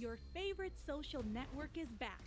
Your favorite social network is back.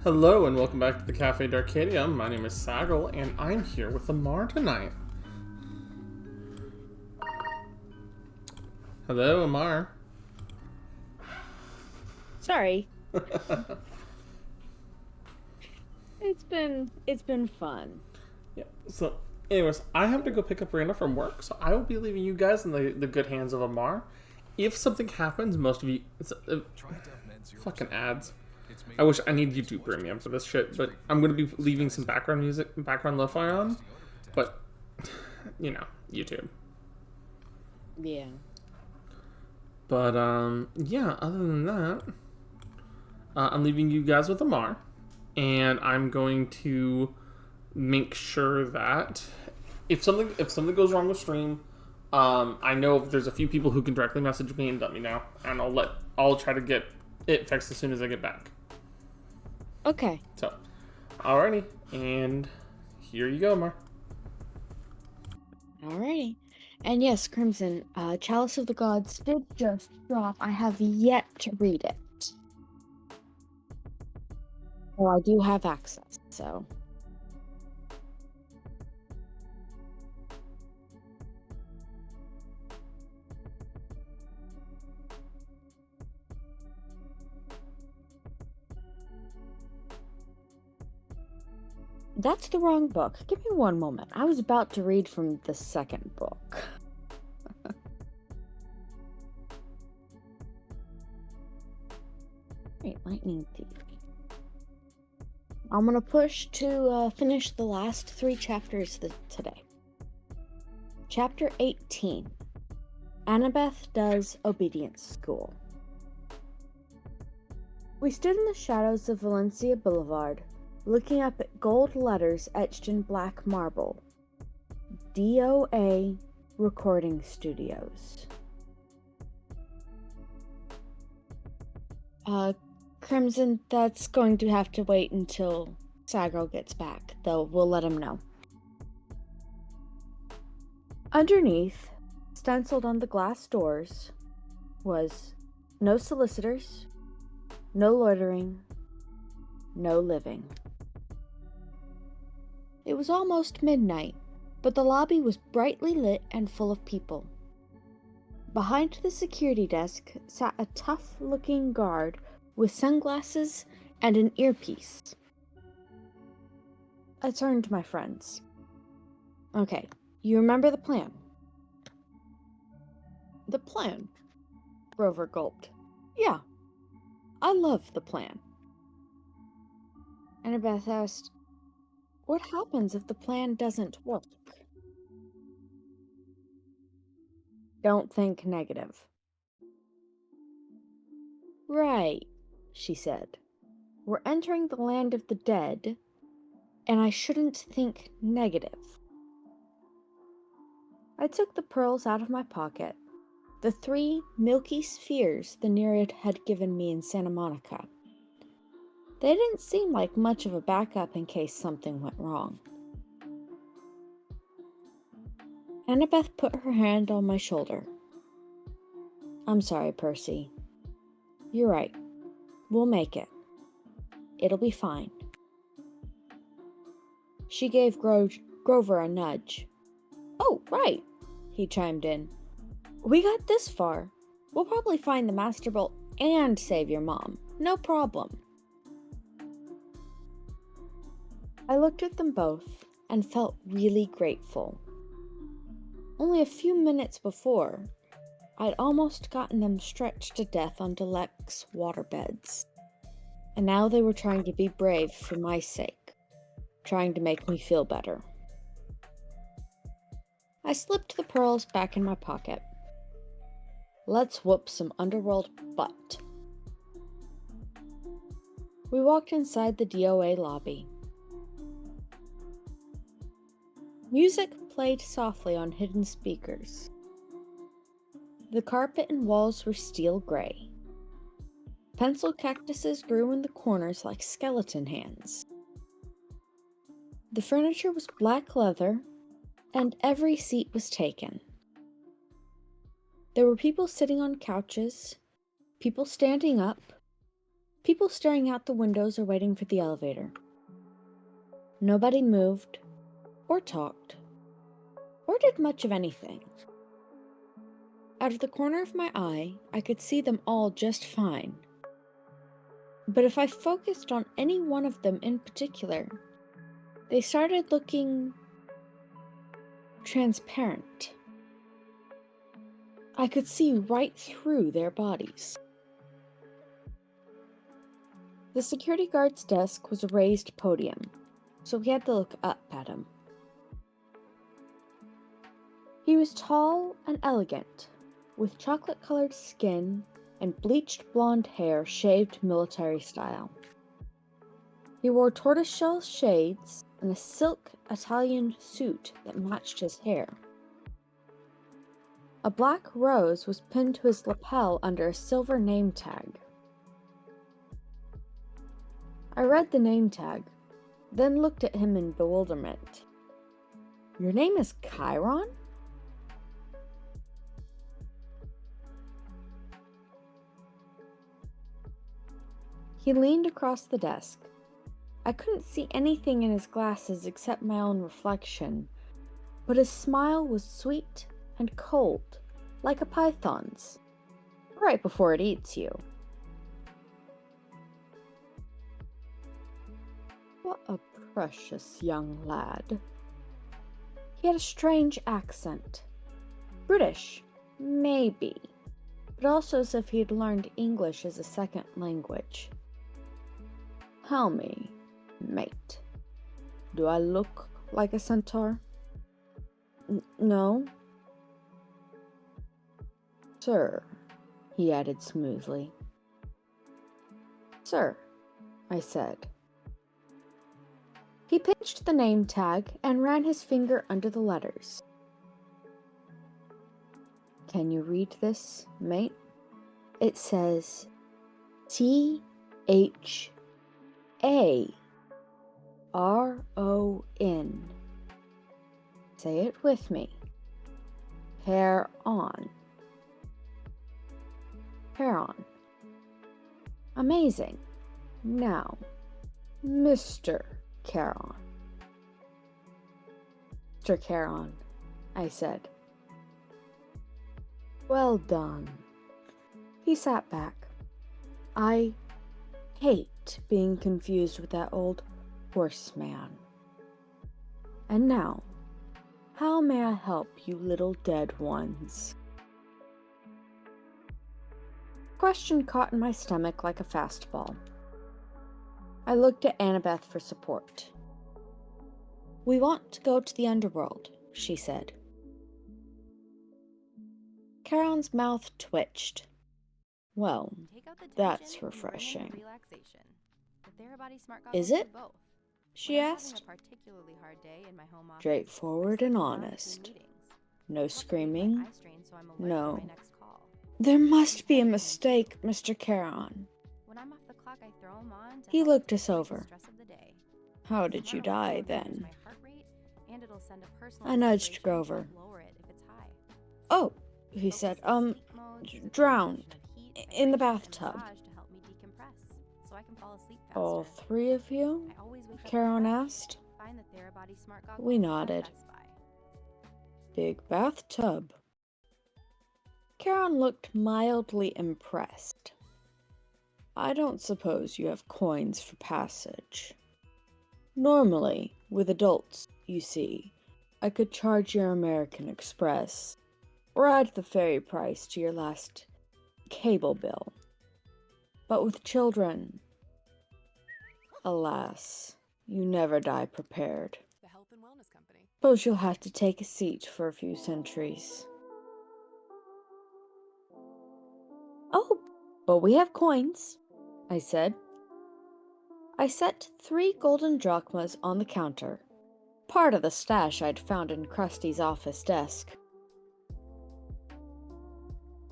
Hello and welcome back to the Cafe d'Arcadia. My name is Sagal and I'm here with Amara tonight. Hello, Amara. Sorry. It's been fun. Yeah. So, anyways, I have to go pick up Randa from work, so I will be leaving you guys in the good hands of Amara. If something happens, most of you fucking ads. I wish I need YouTube Premium for this shit, but I'm gonna be leaving some background music, background lo-fi on. But you know, YouTube. Yeah. But yeah. Other than that, I'm leaving you guys with Amar, and I'm going to make sure that if something goes wrong with stream, I know if there's a few people who can directly message me and let me know, and I'll try to get it fixed as soon as I get back. Okay. So, alrighty, and Here you go, Mar. Alrighty. And yes, Crimson, Chalice of the Gods did just drop. I have yet to read it. Well, I do have access, so. That's the wrong book. Give me one moment. I was about to read from the second book. Right, Lightning Thief. I'm gonna push to finish the last 3 chapters today. Chapter 18. Annabeth does obedience school. We stood in the shadows of Valencia Boulevard, looking up at gold letters etched in black marble. DOA Recording Studios. Crimson, that's going to have to wait until Sagro gets back, though we'll let him know. Underneath, stenciled on the glass doors, was no solicitors, no loitering, no living. It was almost midnight, but the lobby was brightly lit and full of people. Behind the security desk sat a tough-looking guard with sunglasses and an earpiece. I turned to my friends. Okay, you remember the plan? The plan? Grover gulped. Yeah, I love the plan. Annabeth asked, what happens if the plan doesn't work? Don't think negative. Right, she said. We're entering the land of the dead, and I shouldn't think negative. I took the pearls out of my pocket, the 3 milky spheres the Nereid had given me in Santa Monica. They didn't seem like much of a backup in case something went wrong. Annabeth put her hand on my shoulder. I'm sorry, Percy. You're right. We'll make it. It'll be fine. She gave Grover a nudge. Oh, right, he chimed in. We got this far. We'll probably find the Master Bolt and save your mom. No problem. I looked at them both and felt really grateful. Only a few minutes before, I'd almost gotten them stretched to death on Delec's waterbeds. And now they were trying to be brave for my sake, trying to make me feel better. I slipped the pearls back in my pocket. Let's whoop some underworld butt. We walked inside the DOA lobby. Music played softly on hidden speakers. The carpet and walls were steel gray. Pencil cactuses grew in the corners like skeleton hands. The furniture was black leather, and every seat was taken. There were people sitting on couches, people standing up, people staring out the windows or waiting for the elevator. Nobody moved, or talked, or did much of anything. Out of the corner of my eye, I could see them all just fine. But if I focused on any one of them in particular, they started looking transparent. I could see right through their bodies. The security guard's desk was a raised podium, so we had to look up at him. He was tall and elegant, with chocolate-colored skin and bleached blonde hair shaved military style. He wore tortoiseshell shades and a silk Italian suit that matched his hair. A black rose was pinned to his lapel under a silver name tag. I read the name tag, then looked at him in bewilderment. Your name is Chiron? He leaned across the desk. I couldn't see anything in his glasses except my own reflection, but his smile was sweet and cold, like a python's, right before it eats you. What a precious young lad. He had a strange accent. British, maybe, but also as if he had learned English as a second language. Tell me, mate, do I look like a centaur? No. Sir, he added smoothly. Sir, I said. He pinched the name tag and ran his finger under the letters. Can you read this, mate? It says T-H-A-R-O-N. Say it with me. Hair on. Charon. Amazing. Now, Mr. Charon. Mr. Charon, I said. Well done. He sat back. I hate being confused with that old horseman. And now, how may I help you little dead ones? Question caught in my stomach like a fastball. I looked at Annabeth for support. We want to go to the underworld, she said. Charon's mouth twitched. Well, that's refreshing. Is it? She asked. Straightforward and honest. No screaming. No. There must be a mistake, Mr. Charon. He looked us over. How did you die, then? I nudged Grover. Oh, he said, drowned. In the bathtub. All three of you? Charon asked. We nodded. Big bathtub. Charon looked mildly impressed. I don't suppose you have coins for passage. Normally, with adults, you see, I could charge your American Express, or add the ferry price to your last cable bill. But with children, alas, you never die prepared. Suppose you'll have to take a seat for a few centuries. Oh, but we have coins, I said. I set 3 golden drachmas on the counter, part of the stash I'd found in Krusty's office desk.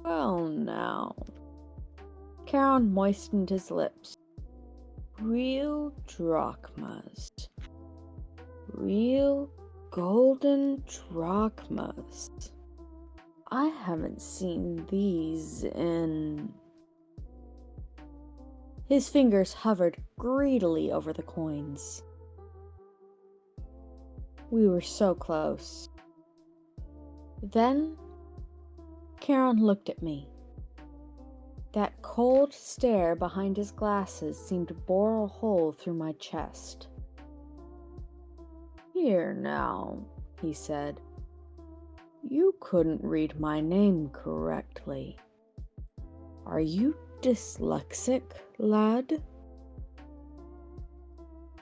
Well now. Charon moistened his lips. Real drachmas. Real golden drachmas. I haven't seen these in... His fingers hovered greedily over the coins. We were so close. Then, Charon looked at me. That cold stare behind his glasses seemed to bore a hole through my chest. Here now, he said. You couldn't read my name correctly. Are you dyslexic, lad?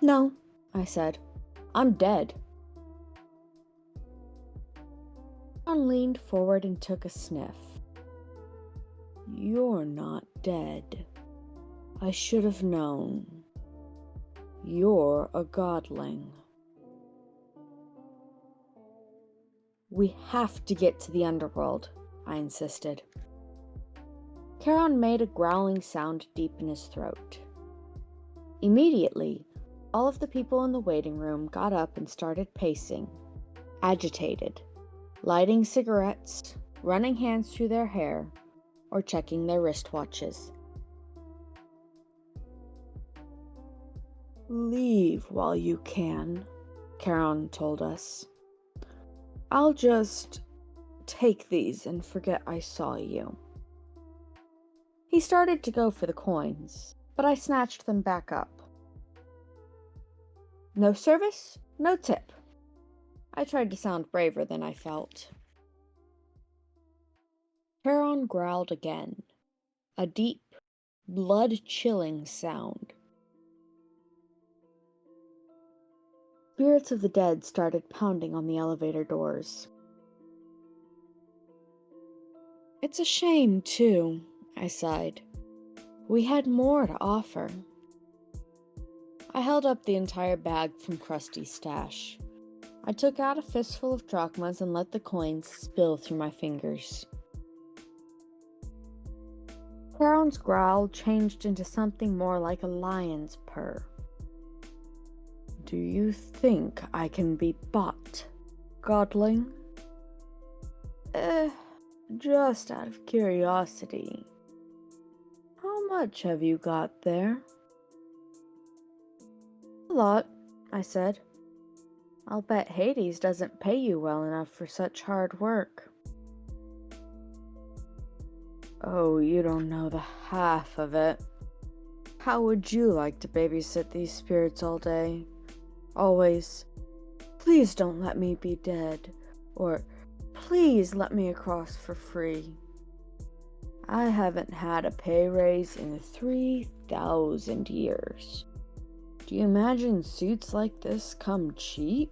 No, I said. I'm dead. John leaned forward and took a sniff. You're not dead. I should have known. You're a godling. We have to get to the underworld, I insisted. Charon made a growling sound deep in his throat. Immediately, All of the people in the waiting room got up and started pacing, agitated, lighting cigarettes, running hands through their hair, or checking their wristwatches. "Leave while you can," Charon told us. "I'll just take these and forget I saw you." He started to go for the coins, but I snatched them back up. "No service, no tip." I tried to sound braver than I felt. Charon growled again, a deep, blood-chilling sound. Spirits of the dead started pounding on the elevator doors. "It's a shame, too," I sighed. "We had more to offer." I held up the entire bag from Krusty's stash. I took out a fistful of drachmas and let the coins spill through my fingers. Charon's growl changed into something more like a lion's purr. "Do you think I can be bought, godling?" Just out of curiosity. How much have you got there?" "A lot," I said. "I'll bet Hades doesn't pay you well enough for such hard work." "Oh, you don't know the half of it. How would you like to babysit these spirits all day? Always, 'Please don't let me be dead,' or 'Please let me across for free.' I haven't had a pay raise in 3,000 years. Do you imagine suits like this come cheap?"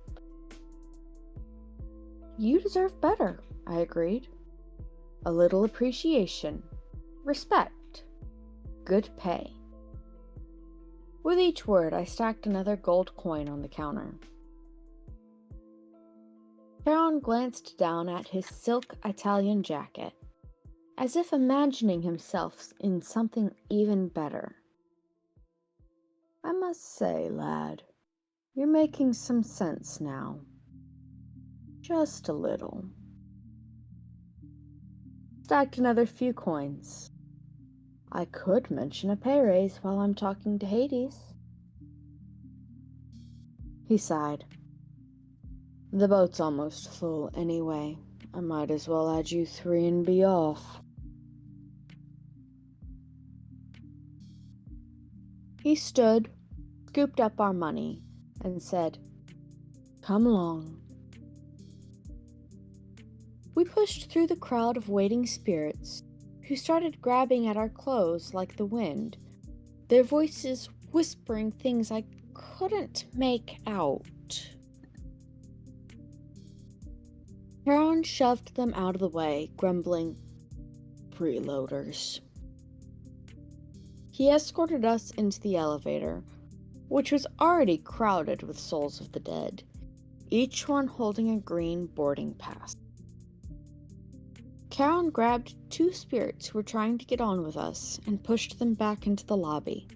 "You deserve better," I agreed. "A little appreciation, respect, good pay." With each word, I stacked another gold coin on the counter. Charon glanced down at his silk Italian jacket, as if imagining himself in something even better. "I must say, lad, you're making some sense now. Just a little." Stacked another few coins. I could mention a pay raise while I'm talking to Hades. He sighed. "The boat's almost full anyway. I might as well add you 3 and be off." He stood, scooped up our money, and said, "Come along." We pushed through the crowd of waiting spirits, who started grabbing at our clothes like the wind, their voices whispering things I couldn't make out. Charon shoved them out of the way, grumbling, "Freeloaders." He escorted us into the elevator, which was already crowded with souls of the dead, each one holding a green boarding pass. Charon grabbed 2 spirits who were trying to get on with us and pushed them back into the lobby.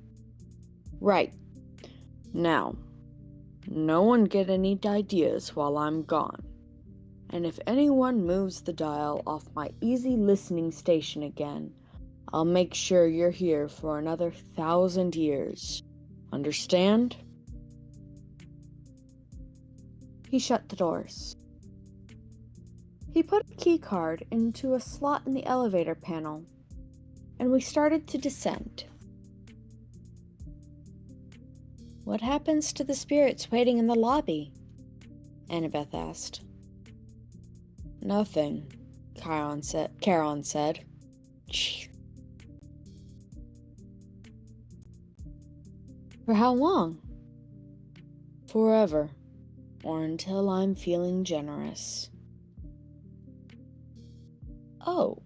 "Right. Now, no one get any ideas while I'm gone. And if anyone moves the dial off my easy listening station again, I'll make sure you're here for another 1,000 years. Understand?" He shut the doors. He put a key card into a slot in the elevator panel, and we started to descend. "What happens to the spirits waiting in the lobby?" Annabeth asked. "Nothing," Charon said. "For how long?" "Forever, or until I'm feeling generous." "Oh,"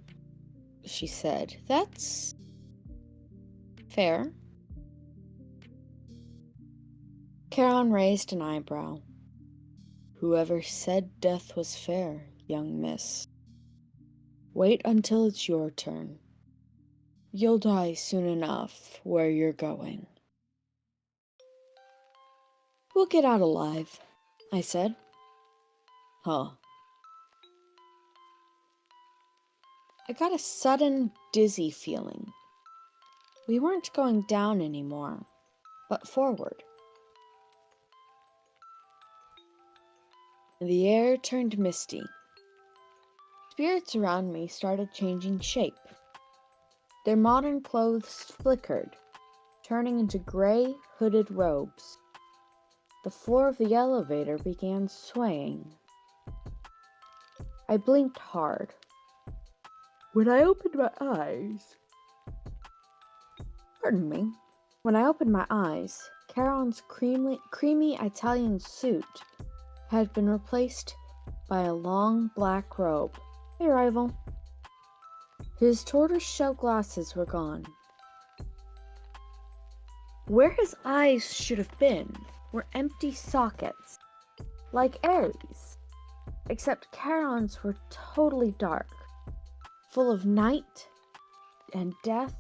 she said, "that's fair." Charon raised an eyebrow. "Whoever said death was fair, young miss? Wait until it's your turn. You'll die soon enough where you're going." We'll get out alive, I said. Huh. I got a sudden dizzy feeling. We weren't going down anymore, but forward. The air turned misty. Spirits around me started changing shape. Their modern clothes flickered, turning into gray, hooded robes. The floor of the elevator began swaying. I blinked hard. When I opened my eyes, Charon's creamy Italian suit had been replaced by a long black robe. Hey, rival. His tortoiseshell glasses were gone. Where his eyes should have been were empty sockets, like Ares, except Charon's were totally dark, full of night and death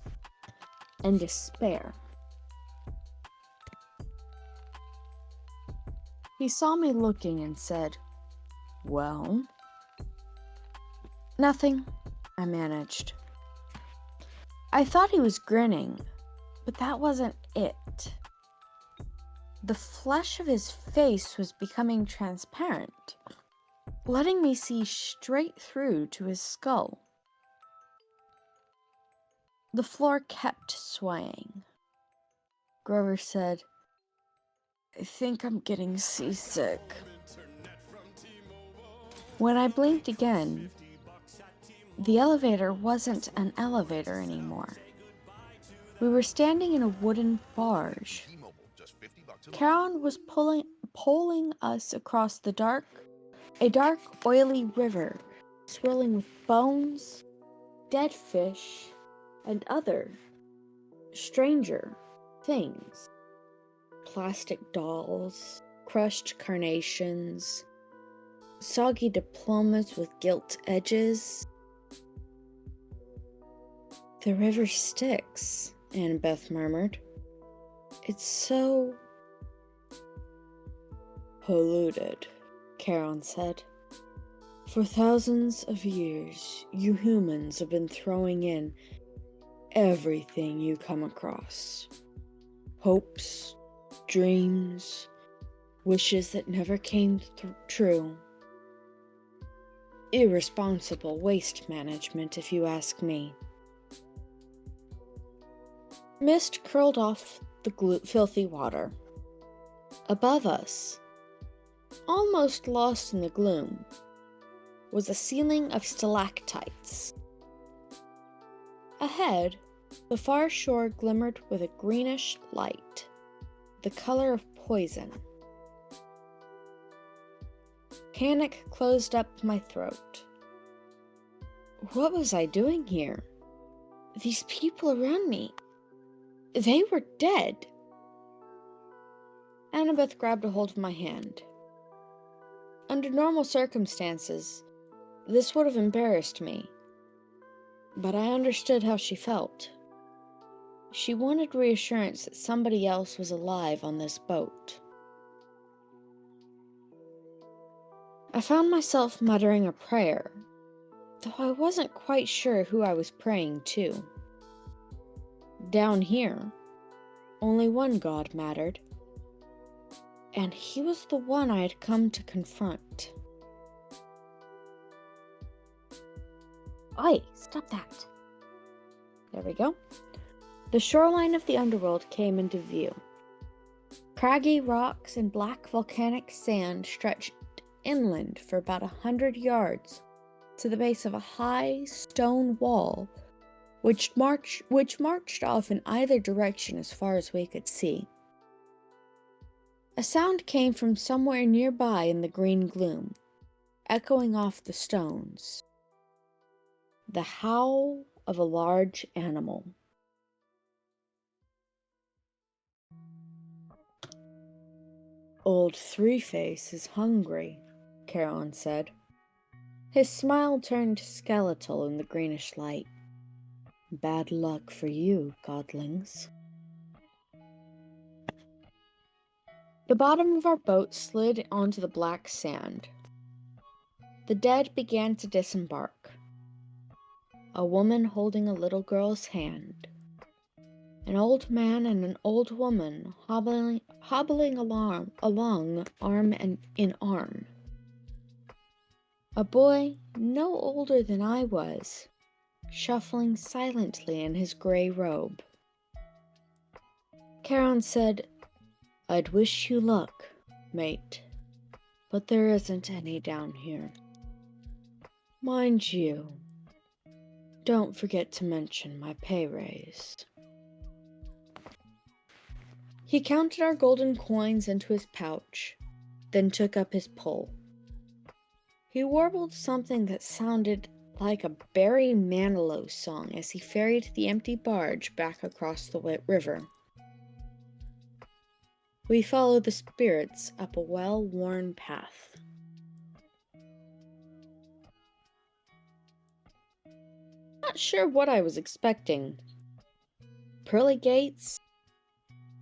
and despair. He saw me looking and said, "Well?" "Nothing," I managed. I thought he was grinning, but that wasn't it. The flesh of his face was becoming transparent, letting me see straight through to his skull. The floor kept swaying. Grover said, "I think I'm getting seasick." When I blinked again, the elevator wasn't an elevator anymore. We were standing in a wooden barge. Charon was poling us across a dark, oily river, swirling with bones, dead fish, and other, stranger things. Plastic dolls, crushed carnations, soggy diplomas with gilt edges. "The river sticks," Annabeth murmured. "It's so polluted," Charon said. "For thousands of years, you humans have been throwing in everything you come across. Hopes, dreams, wishes that never came true. Irresponsible waste management, if you ask me." Mist curled off the filthy water. Above us, almost lost in the gloom, was a ceiling of stalactites. Ahead, the far shore glimmered with a greenish light, the color of poison. Panic closed up my throat. What was I doing here? These people around me, they were dead. Annabeth grabbed a hold of my hand. Under normal circumstances, this would have embarrassed me, but I understood how she felt. She wanted reassurance that somebody else was alive on this boat. I found myself muttering a prayer, though I wasn't quite sure who I was praying to. Down here, only one God mattered, and he was the one I had come to confront. Oi, stop that. There we go. The shoreline of the underworld came into view. Craggy rocks and black volcanic sand stretched inland for about 100 yards to the base of a high stone wall which marched off in either direction as far as we could see. A sound came from somewhere nearby in the green gloom, echoing off the stones. The howl of a large animal. "Old Three-Face is hungry," Charon said. His smile turned skeletal in the greenish light. "Bad luck for you, godlings." The bottom of our boat slid onto the black sand. The dead began to disembark. A woman holding a little girl's hand. An old man and an old woman hobbling along arm in arm. A boy no older than I was, shuffling silently in his gray robe. Charon said, "I'd wish you luck, mate, but there isn't any down here. Mind you, don't forget to mention my pay raise." He counted our golden coins into his pouch, then took up his pole. He warbled something that sounded like a Barry Manilow song as he ferried the empty barge back across the wet river. We followed the spirits up a well-worn path. Not sure what I was expecting. Pearly gates,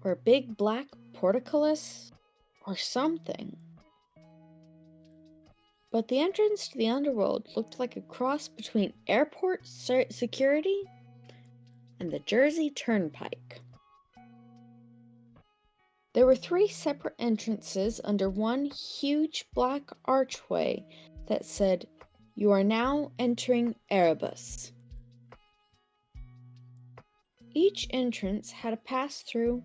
or a big black portcullis, or something. But the entrance to the underworld looked like a cross between airport security and the Jersey Turnpike. There were 3 separate entrances under one huge black archway that said, "You are now entering Erebus." Each entrance had a pass-through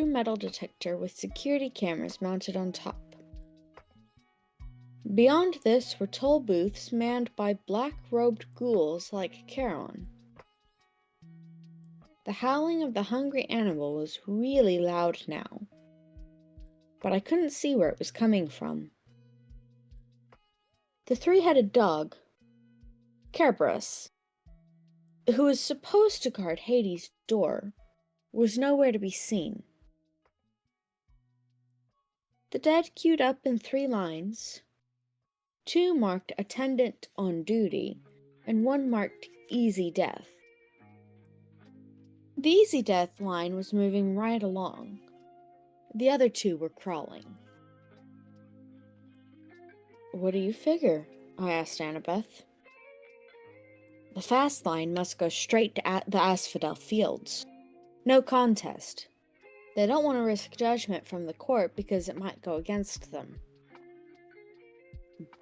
metal detector with security cameras mounted on top. Beyond this were toll booths manned by black-robed ghouls like Charon. The howling of the hungry animal was really loud now, but I couldn't see where it was coming from. The 3-headed dog, Kerberos, who was supposed to guard Hades' door, was nowhere to be seen. The dead queued up in 3 lines. 2 marked attendant on duty, and 1 marked easy death. The easy death line was moving right along. The other 2 were crawling. "What do you figure?" I asked Annabeth. "The fast line must go straight to the Asphodel Fields. No contest. They don't want to risk judgment from the court because it might go against them."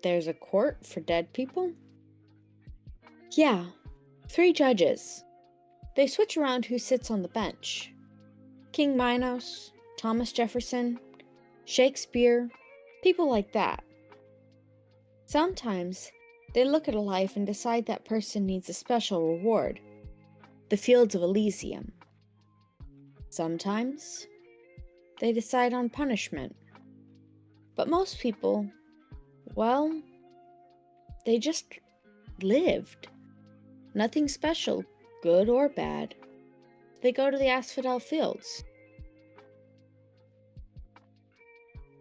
"There's a court for dead people?" "Yeah, 3 judges. They switch around who sits on the bench. King Minos, Thomas Jefferson, Shakespeare, people like that. Sometimes they look at a life and decide that person needs a special reward, the Fields of Elysium. Sometimes they decide on punishment. But most people, well, they just lived. Nothing special, good or bad. They go to the Asphodel Fields."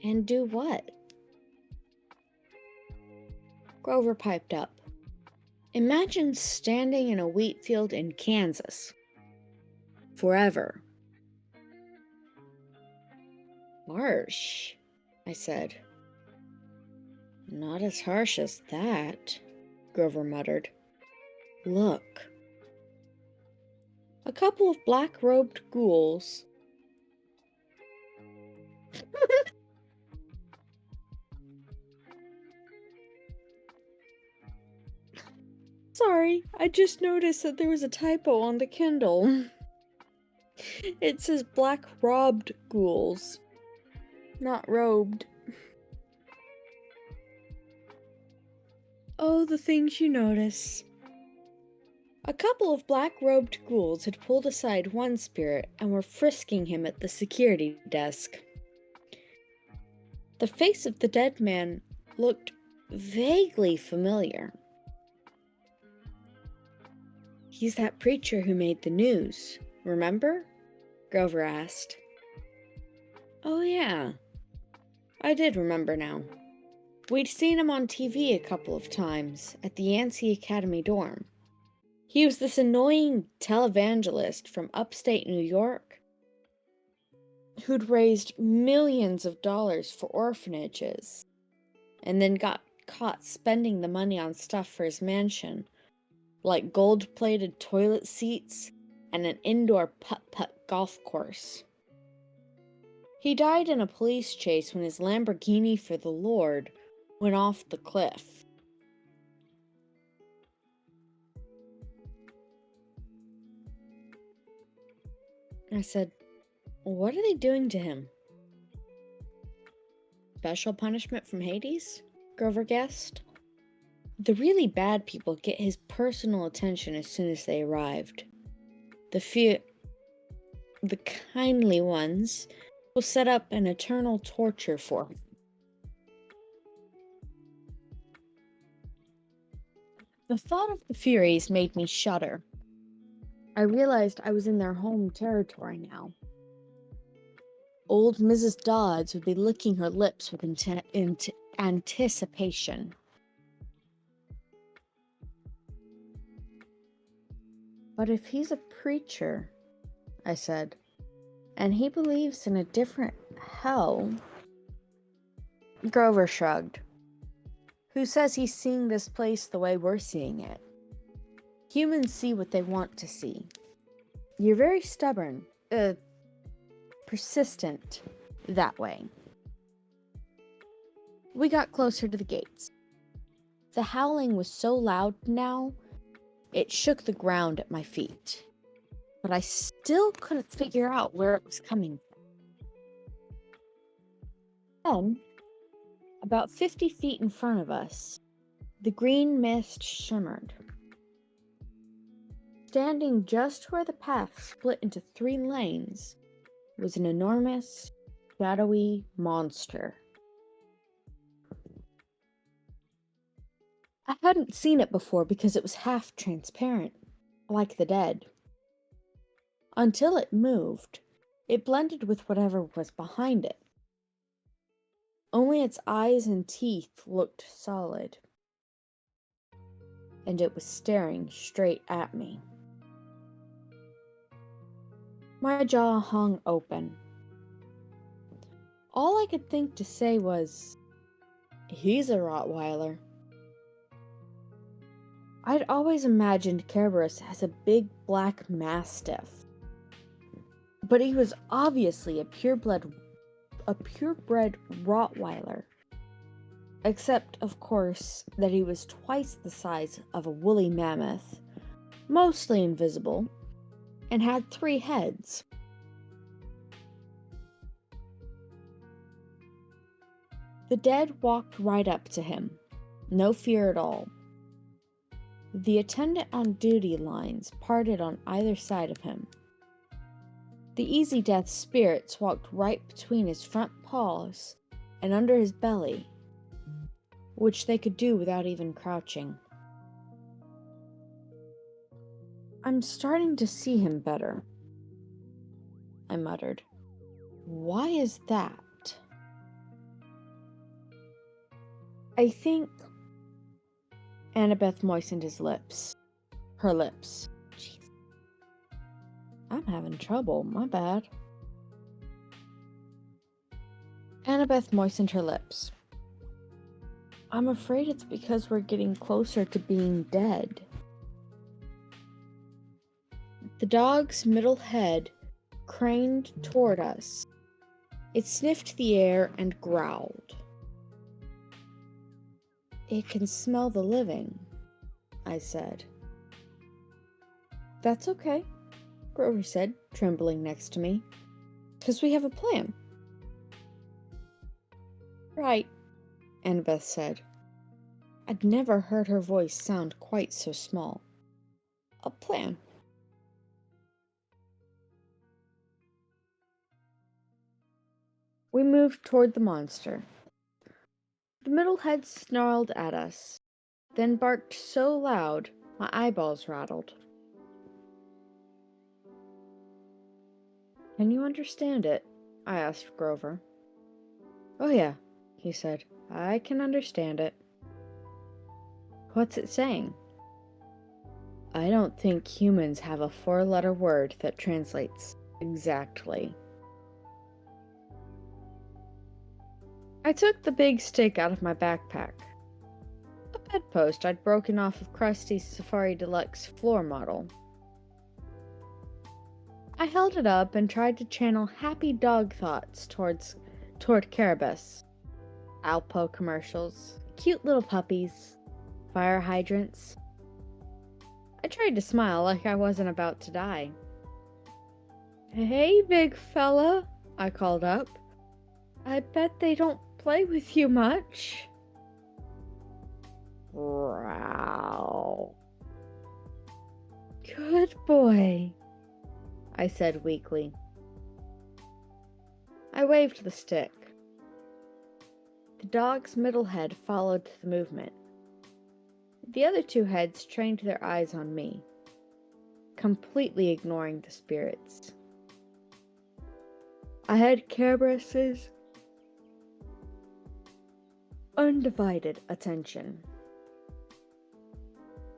"And do what?" Grover piped up. "Imagine standing in a wheat field in Kansas. Forever." "Harsh," I said. "Not as harsh as that," Grover muttered. "Look." A couple of black-robed ghouls Sorry, I just noticed that there was a typo on the Kindle. It says black-robed ghouls, not robed. Oh, the things you notice. A couple of black-robed ghouls had pulled aside one spirit and were frisking him at the security desk. The face of the dead man looked vaguely familiar. "He's that preacher who made the news, remember?" Grover asked. Oh yeah, I did remember now. We'd seen him on TV a couple of times at the Yancey Academy dorm. He was this annoying televangelist from upstate New York. who'd raised millions of dollars for orphanages and then got caught spending the money on stuff for his mansion, like gold-plated toilet seats and an indoor putt-putt golf course. He died in a police chase when his Lamborghini for the Lord went off the cliff. I said, "What are they doing to him?" "Special punishment from Hades?" Grover guessed. "The really bad people get his personal attention as soon as they arrived. The kindly ones will set up an eternal torture for him." The thought of the Furies made me shudder. I realized I was in their home territory now. Old Mrs. Dodds would be licking her lips with anticipation. "But if he's a preacher," I said, "and he believes in a different hell..." Grover shrugged. "Who says he's seeing this place the way we're seeing it? Humans see what they want to see. You're very stubborn, persistent that way." We got closer to the gates. The howling was so loud now, it shook the ground at my feet. But I still couldn't figure out where it was coming from. Then, about 50 feet in front of us, the green mist shimmered. Standing just where the path split into 3 lanes was an enormous, shadowy monster. I hadn't seen it before because it was half transparent, like the dead. Until it moved, it blended with whatever was behind it. Only its eyes and teeth looked solid. And it was staring straight at me. My jaw hung open. All I could think to say was, "He's a Rottweiler." I'd always imagined Kerberos as a big black mastiff. But he was obviously a purebred Rottweiler. Except, of course, that he was twice the size of a woolly mammoth, mostly invisible, and had 3 heads. The dead walked right up to him, no fear at all. The attendant on duty lines parted on either side of him. The Easy Death spirits walked right between his front paws and under his belly, which they could do without even crouching. "I'm starting to see him better," I muttered. "Why is that?" "I think..." Annabeth moistened her lips. Jeez. I'm having trouble, my bad. Annabeth moistened her lips. "I'm afraid it's because we're getting closer to being dead." The dog's middle head craned toward us. It sniffed the air and growled. "It can smell the living," I said. "That's okay," Grover said, trembling next to me, "'cause we have a plan." "Right," Annabeth said. I'd never heard her voice sound quite so small. "A plan." We moved toward the monster. The middle head snarled at us, then barked so loud my eyeballs rattled. "Can you understand it?" I asked Grover. "Oh yeah," he said. "I can understand it." "What's it saying?" "I don't think humans have a 4-letter word that translates exactly." I took the big stick out of my backpack. A bedpost I'd broken off of Krusty's Safari Deluxe floor model. I held it up and tried to channel happy dog thoughts toward Carabas. Alpo commercials, cute little puppies, fire hydrants. I tried to smile like I wasn't about to die. "Hey, big fella," I called up. "I bet they don't play with you much." Growl. "Good boy," I said weakly. I waved the stick. The dog's middle head followed the movement. The other two heads trained their eyes on me, completely ignoring the spirits. I had Kerberus's undivided attention.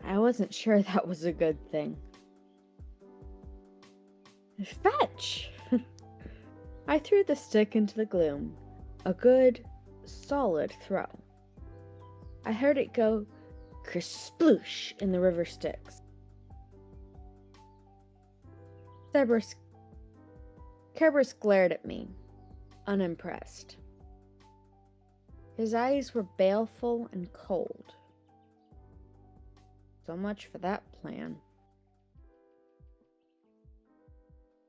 I wasn't sure that was a good thing. "Fetch!" I threw the stick into the gloom. A good, solid throw. I heard it go kersploosh in the river Styx. Kerberos glared at me, unimpressed. His eyes were baleful and cold. So much for that plan.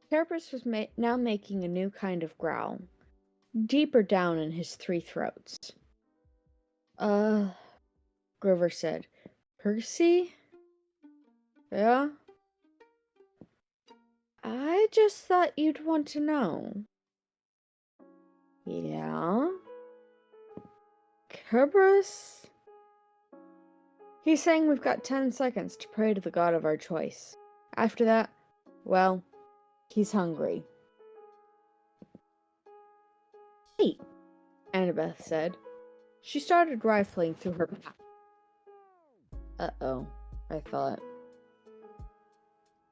Kerberos was now making a new kind of growl, deeper down in his three throats. Grover said. "Percy? Yeah? I just thought you'd want to know." "Yeah? Kerberos?" He's saying we've got 10 seconds to pray to the god of our choice. After that, well, he's hungry. "Hey," Annabeth said. She started rifling through her pack. Uh-oh, I thought.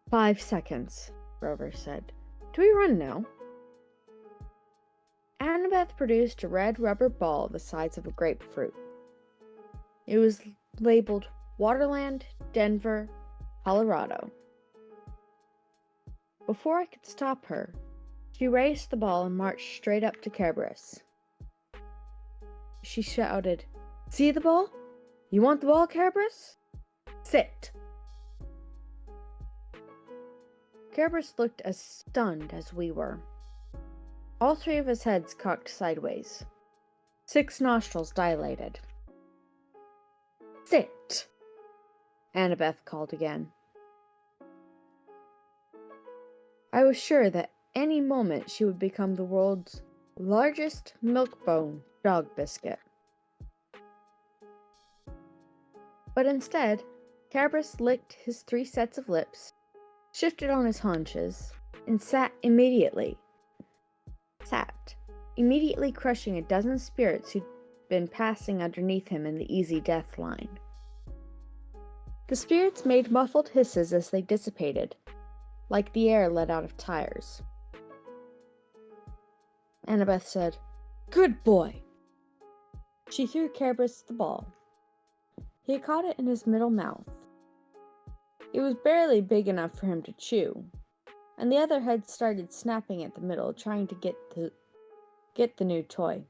5 seconds, Grover said. "Do we run now?" Annabeth produced a red rubber ball the size of a grapefruit. It was labeled Waterland, Denver, Colorado. Before I could stop her, she raised the ball and marched straight up to Kerberos. She shouted, "See the ball? You want the ball, Kerberos? Sit!" Kerberos looked as stunned as we were. All three of his heads cocked sideways. 6 nostrils dilated. "Sit!" Annabeth called again. I was sure that any moment she would become the world's largest milk-bone dog biscuit. But instead, Kerberos licked his 3 sets of lips, shifted on his haunches, and sat immediately, crushing a dozen spirits who'd been passing underneath him in the easy death line. The spirits made muffled hisses as they dissipated, like the air let out of tires. Annabeth said, "Good boy!" She threw Kerberos the ball. He caught it in his middle mouth. It was barely big enough for him to chew, and the other head started snapping at the middle, trying to get the new toy.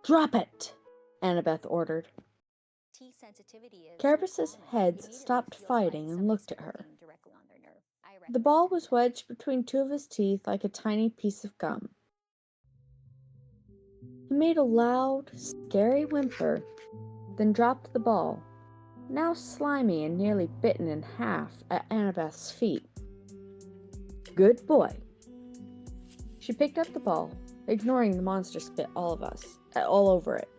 "Drop it!" Annabeth ordered. Kerberos's heads stopped fighting and looked at her. The ball was wedged between 2 of his teeth like a tiny piece of gum. He made a loud, scary whimper, then dropped the ball, now slimy and nearly bitten in half, at Annabeth's feet. "Good boy." She picked up the ball, ignoring the monster spit all over it.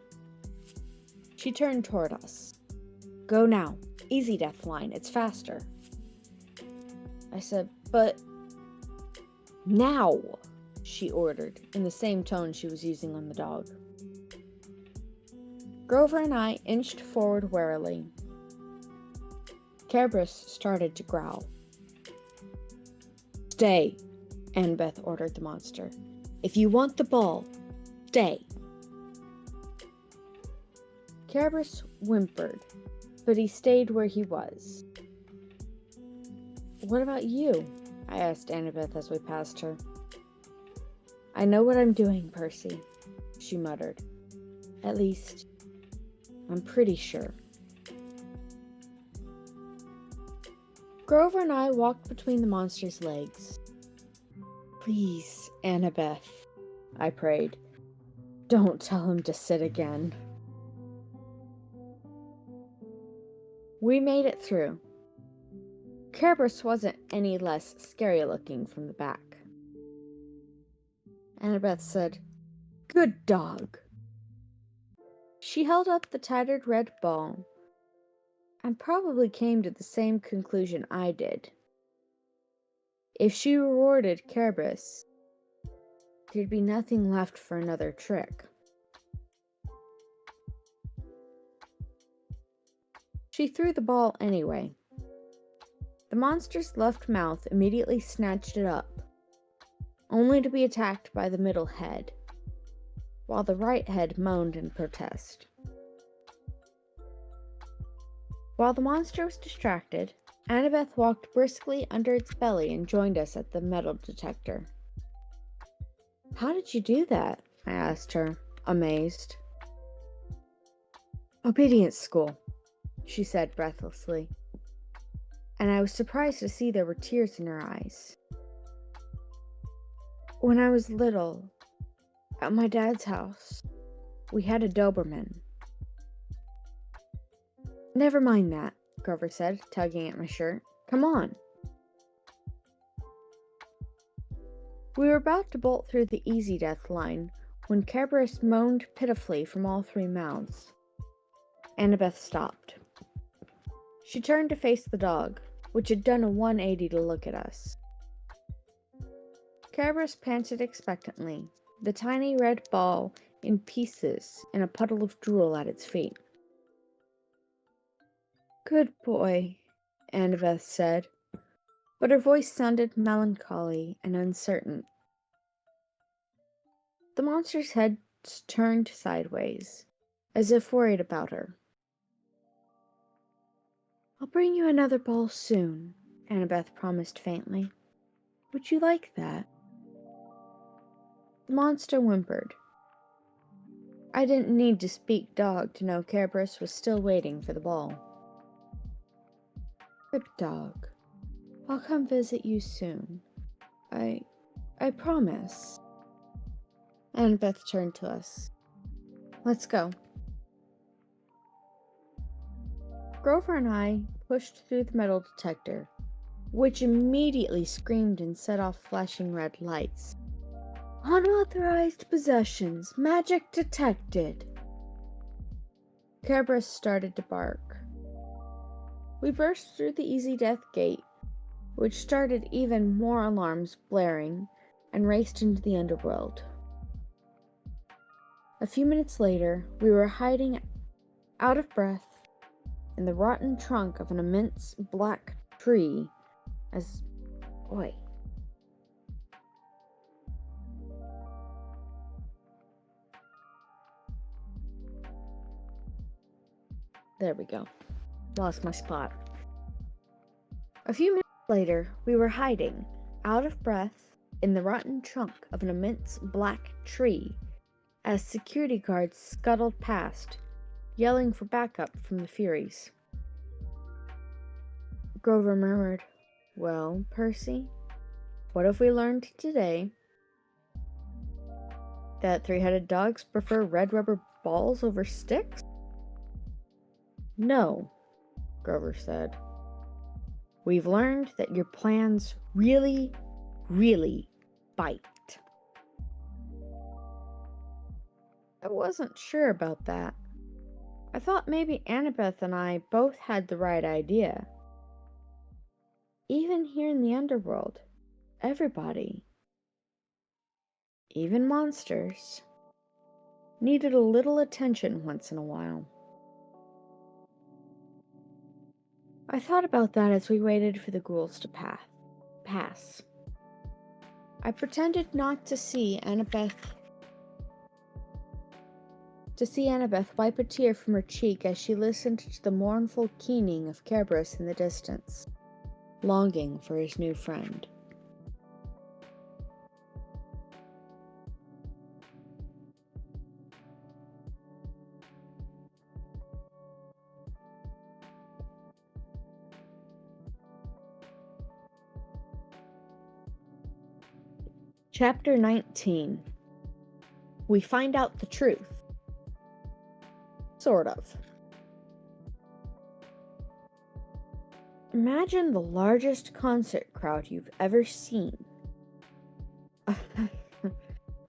She turned toward us. "Go now. Easy death line. It's faster." I said, "But..." "Now," she ordered, in the same tone she was using on the dog. Grover and I inched forward warily. Kerberos started to growl. "Stay," Annabeth ordered the monster. "If you want the ball, stay. Kerberos whimpered, but he stayed where he was. What about you? I asked Annabeth as we passed her. I know what I'm doing, Percy, she muttered. At least, I'm pretty sure. Grover and I walked between the monster's legs. Please, Annabeth, I prayed. Don't tell him to sit again. We made it through. Kerberos wasn't any less scary looking from the back. Annabeth said, Good dog. She held up the tattered red ball and probably came to the same conclusion I did. If she rewarded Kerberos, there'd be nothing left for another trick. She threw the ball anyway. The monster's left mouth immediately snatched it up, only to be attacked by the middle head, while the right head moaned in protest. While the monster was distracted, Annabeth walked briskly under its belly and joined us at the metal detector. How did you do that? I asked her, amazed. Obedience school, she said breathlessly, and I was surprised to see there were tears in her eyes. When I was little, at my dad's house, we had a Doberman. Never mind that, Grover said, tugging at my shirt. Come on. We were about to bolt through the easy death line when Kerberos moaned pitifully from all three mouths. Annabeth stopped. She turned to face the dog, which had done a 180 to look at us. Kerberos panted expectantly, the tiny red ball in pieces in a puddle of drool at its feet. Good boy, Annabeth said, but her voice sounded melancholy and uncertain. The monster's head turned sideways, as if worried about her. I'll bring you another ball soon, Annabeth promised faintly. Would you like that? The monster whimpered. I didn't need to speak dog to know Kerberos was still waiting for the ball. Good dog. I'll come visit you soon. I promise. Annabeth turned to us. Let's go. Grover and I pushed through the metal detector, which immediately screamed and set off flashing red lights. Unauthorized possessions. Magic detected. Kerberos started to bark. We burst through the easy death gate, which started even more alarms blaring, and raced into the underworld. A few minutes later, we were hiding, out of breath, in the rotten trunk of an immense black tree as... Oi. There we go. Lost my spot. A few minutes later, we were hiding, out of breath, in the rotten trunk of an immense black tree as security guards scuttled past, yelling for backup from the Furies. Grover murmured, Well, Percy, what have we learned today? That three-headed dogs prefer red rubber balls over sticks? No, Grover said. We've learned that your plans really, really bite. I wasn't sure about that. I thought maybe Annabeth and I both had the right idea. Even here in the underworld, everybody, even monsters, needed a little attention once in a while. I thought about that as we waited for the ghouls to pass. I pretended not to see Annabeth to see Annabeth wipe a tear from her cheek as she listened to the mournful keening of Kerberos in the distance, longing for his new friend. Chapter 19. We find out the truth. Sort of. Imagine the largest concert crowd you've ever seen.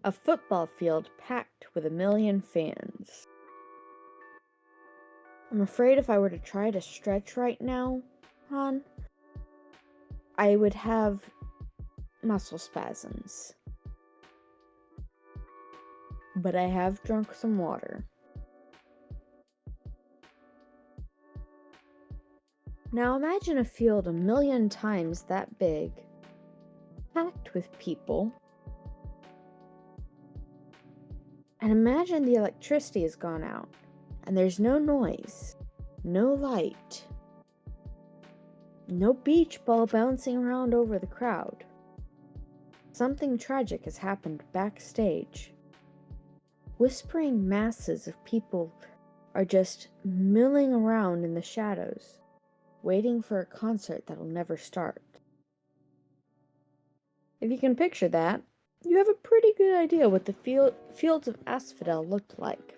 A football field packed with 1,000,000 fans. I'm afraid if I were to try to stretch right now, hon, I would have muscle spasms. But I have drunk some water. Now imagine a field 1,000,000 times that big, packed with people, and imagine the electricity has gone out, and there's no noise, no light, no beach ball bouncing around over the crowd. Something tragic has happened backstage. Whispering masses of people are just milling around in the shadows, waiting for a concert that'll never start. If you can picture that, you have a pretty good idea what the fields of asphodel looked like.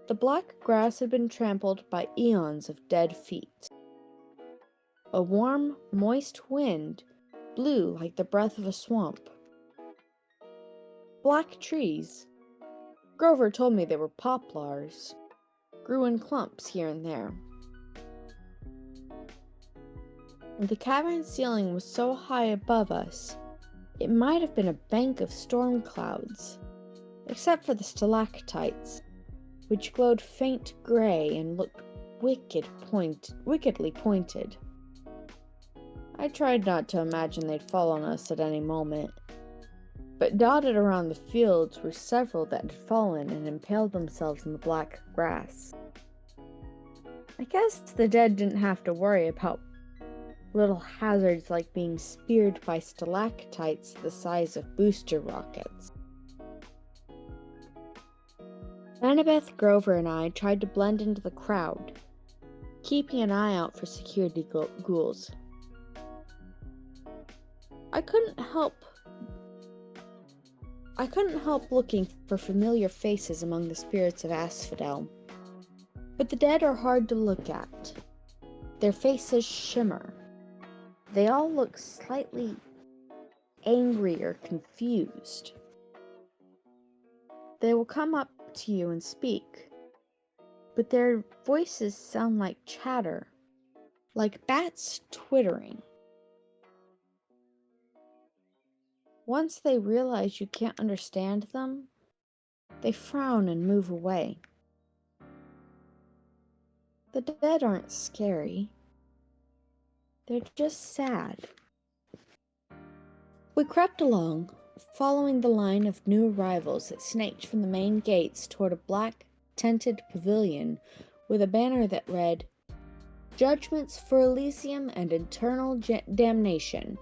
The black grass had been trampled by eons of dead feet. A warm, moist wind blew like the breath of a swamp. Black trees, Grover told me they were poplars, grew in clumps here and there. The cavern ceiling was so high above us, it might have been a bank of storm clouds, except for the stalactites, which glowed faint gray and looked wickedly pointed. I tried not to imagine they'd fall on us at any moment, but dotted around the fields were several that had fallen and impaled themselves in the black grass. I guess the dead didn't have to worry about little hazards like being speared by stalactites the size of booster rockets. Annabeth, Grover, and I tried to blend into the crowd, keeping an eye out for security ghouls. I couldn't help looking for familiar faces among the spirits of asphodel. But the dead are hard to look at. Their faces shimmer. They all look slightly angry or confused. They will come up to you and speak, but their voices sound like chatter, like bats twittering. Once they realize you can't understand them, they frown and move away. The dead aren't scary. They're just sad. We crept along, following the line of new arrivals that snaked from the main gates toward a black, tented pavilion with a banner that read, "Judgments for Elysium and Eternal Damnation.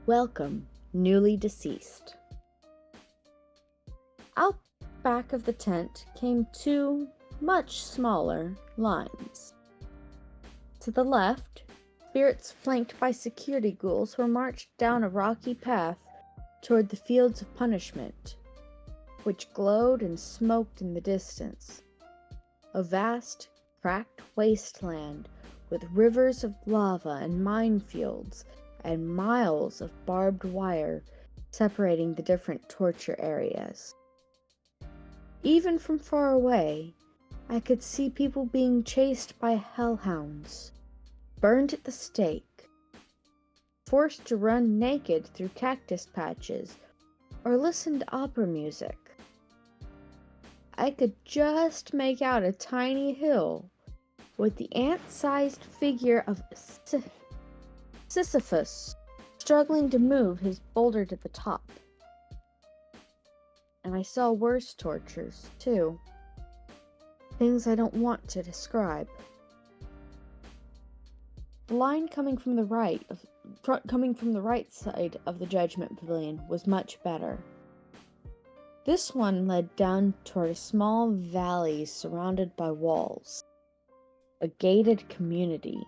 Welcome, newly deceased." Out back of the tent came two much smaller lines. To the left, spirits flanked by security ghouls were marched down a rocky path toward the fields of punishment, which glowed and smoked in the distance. A vast, cracked wasteland with rivers of lava and minefields and miles of barbed wire separating the different torture areas. Even from far away, I could see people being chased by hellhounds, burned at the stake, forced to run naked through cactus patches, or listen to opera music. I could just make out a tiny hill with the ant-sized figure of Sisyphus struggling to move his boulder to the top. And I saw worse tortures, too. Things I don't want to describe. The line coming from the right side of the Judgment Pavilion was much better. This one led down toward a small valley surrounded by walls. A gated community,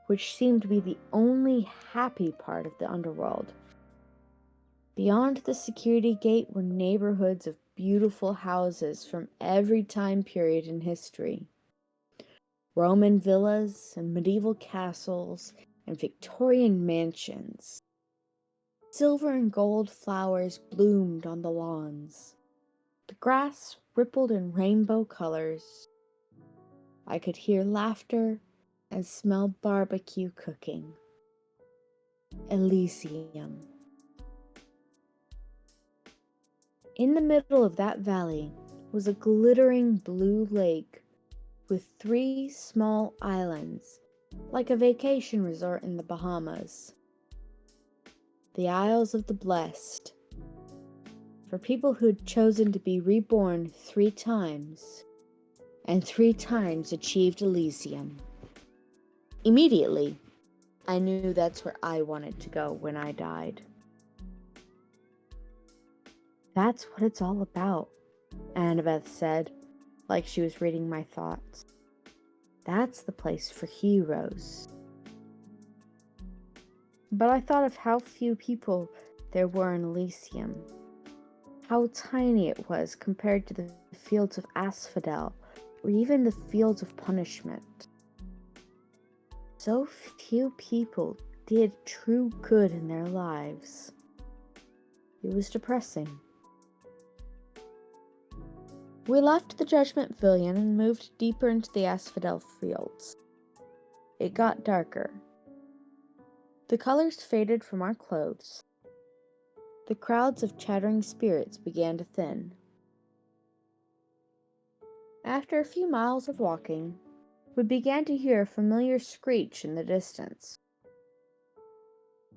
which seemed to be the only happy part of the underworld. Beyond the security gate were neighborhoods of beautiful houses from every time period in history. Roman villas and medieval castles and Victorian mansions. Silver and gold flowers bloomed on the lawns. The grass rippled in rainbow colors. I could hear laughter and smell barbecue cooking. Elysium. In the middle of that valley was a glittering blue lake with 3 small islands, like a vacation resort in the Bahamas. The Isles of the Blessed, for people who'd chosen to be reborn 3 times, and 3 times achieved Elysium. Immediately, I knew that's where I wanted to go when I died. That's what it's all about, Annabeth said, like she was reading my thoughts. That's the place for heroes. But I thought of how few people there were in Elysium. How tiny it was compared to the fields of asphodel, or even the fields of punishment. So few people did true good in their lives. It was depressing. We left the Judgment Pavilion and moved deeper into the asphodel fields. It got darker. The colors faded from our clothes. The crowds of chattering spirits began to thin. After a few miles of walking, we began to hear a familiar screech in the distance.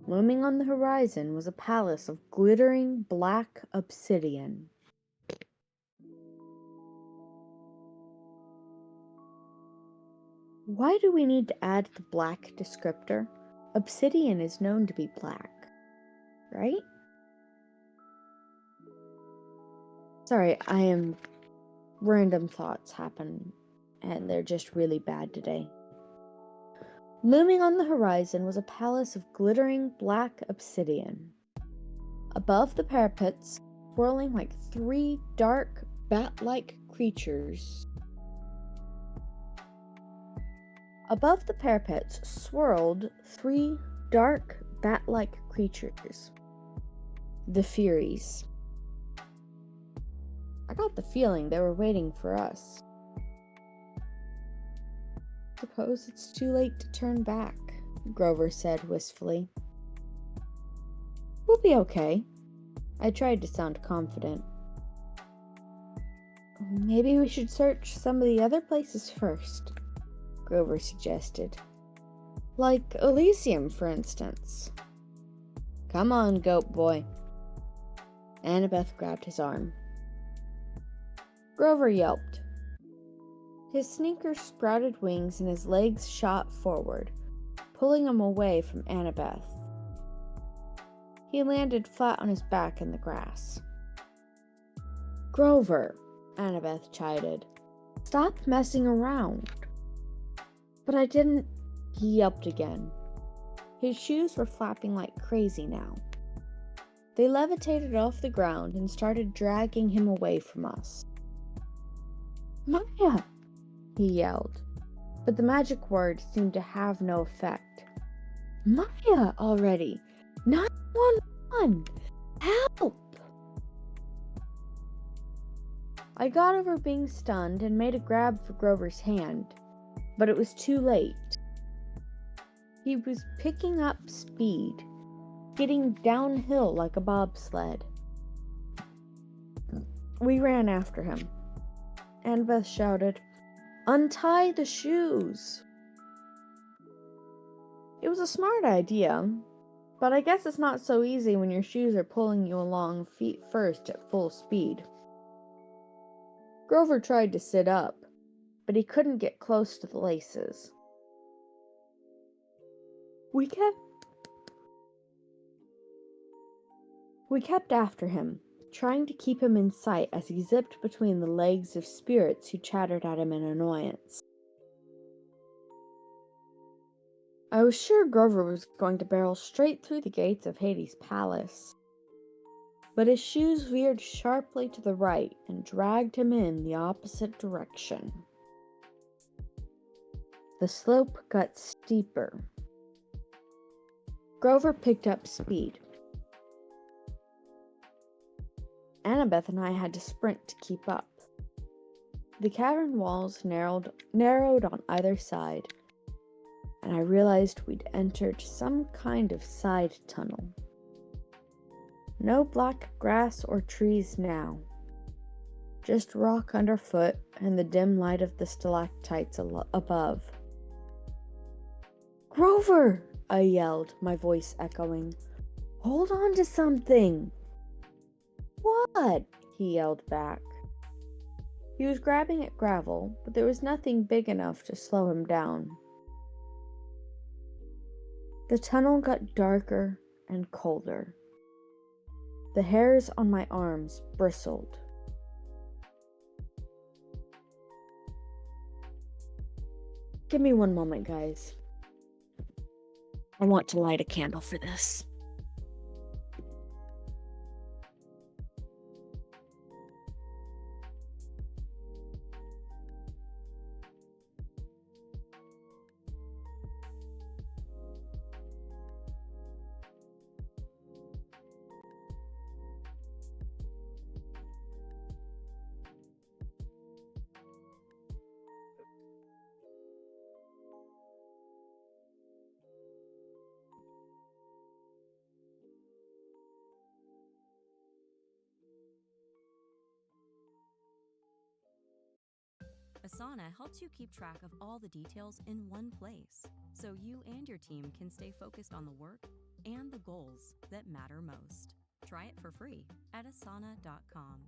Looming on the horizon was a palace of glittering black obsidian. Why do we need to add the black descriptor? Obsidian is known to be black, right? Sorry, random thoughts happen, and they're just really bad today. Looming on the horizon was a palace of glittering black obsidian. Above the parapets, swirling like 3 dark, bat-like creatures. Above the parapets swirled 3 dark, bat-like creatures. The Furies. I got the feeling they were waiting for us. Suppose it's too late to turn back, Grover said wistfully. We'll be okay. I tried to sound confident. Maybe we should search some of the other places first, Grover suggested. Like Elysium, for instance. Come on, goat boy. Annabeth grabbed his arm. Grover yelped. His sneakers sprouted wings and his legs shot forward, pulling him away from Annabeth. He landed flat on his back in the grass. Grover, Annabeth chided. Stop messing around. But I didn't, he yelped again. His shoes were flapping like crazy now. They levitated off the ground and started dragging him away from us. Maya, he yelled, but the magic word seemed to have no effect. Maya already! 911! Help! I got over being stunned and made a grab for Grover's hand, but it was too late. He was picking up speed, getting downhill like a bobsled. We ran after him. Annabeth shouted, Untie the shoes! It was a smart idea, But I guess it's not so easy when your shoes are pulling you along feet first at full speed. Grover tried to sit up, but he couldn't get close to the laces. We kept after him, trying to keep him in sight as he zipped between the legs of spirits who chattered at him in annoyance. I was sure Grover was going to barrel straight through the gates of Hades' palace, but his shoes veered sharply to the right and dragged him in the opposite direction. The slope got steeper. Grover picked up speed. Annabeth and I had to sprint to keep up. The cavern walls narrowed on either side, and I realized we'd entered some kind of side tunnel. No black grass or trees now, just rock underfoot and the dim light of the stalactites above. "Grover!" I yelled, my voice echoing. "Hold on to something!" "What?" he yelled back. He was grabbing at gravel, but there was nothing big enough to slow him down. The tunnel got darker and colder. The hairs on my arms bristled. Give me one moment, guys. I want to light a candle for this. Asana helps you keep track of all the details in one place, so you and your team can stay focused on the work and the goals that matter most. Try it for free at asana.com.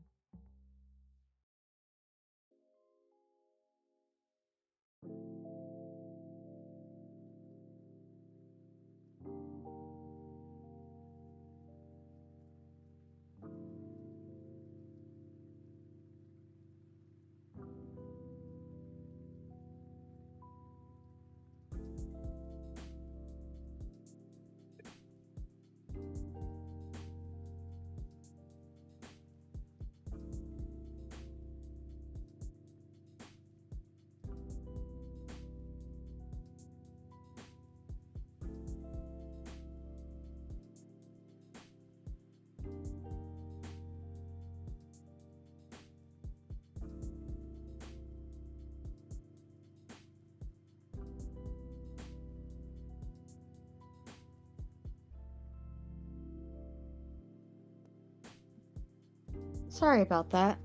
Sorry about that.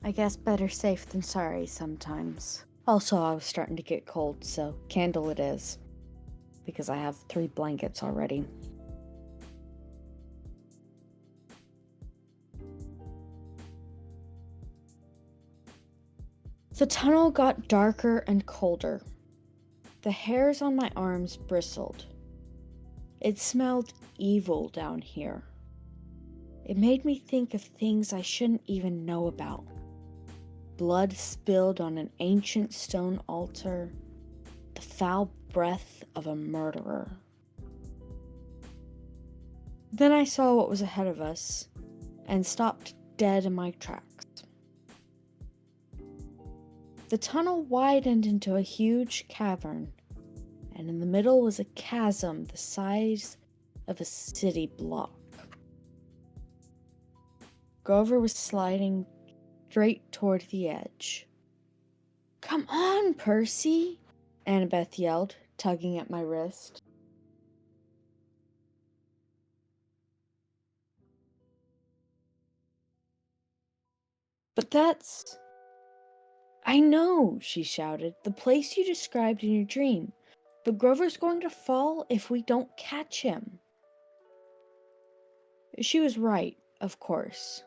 I guess better safe than sorry sometimes. Also, I was starting to get cold, so candle it is. Because I have 3 blankets already. The tunnel got darker and colder. The hairs on my arms bristled. It smelled evil down here. It made me think of things I shouldn't even know about. Blood spilled on an ancient stone altar. The foul breath of a murderer. Then I saw what was ahead of us and stopped dead in my tracks. The tunnel widened into a huge cavern, and in the middle was a chasm the size of a city block. Grover was sliding straight toward the edge. "Come on, Percy!" Annabeth yelled, tugging at my wrist. "But that's..." "I know," she shouted. "The place you described in your dream. But Grover's going to fall if we don't catch him. She was right, of course.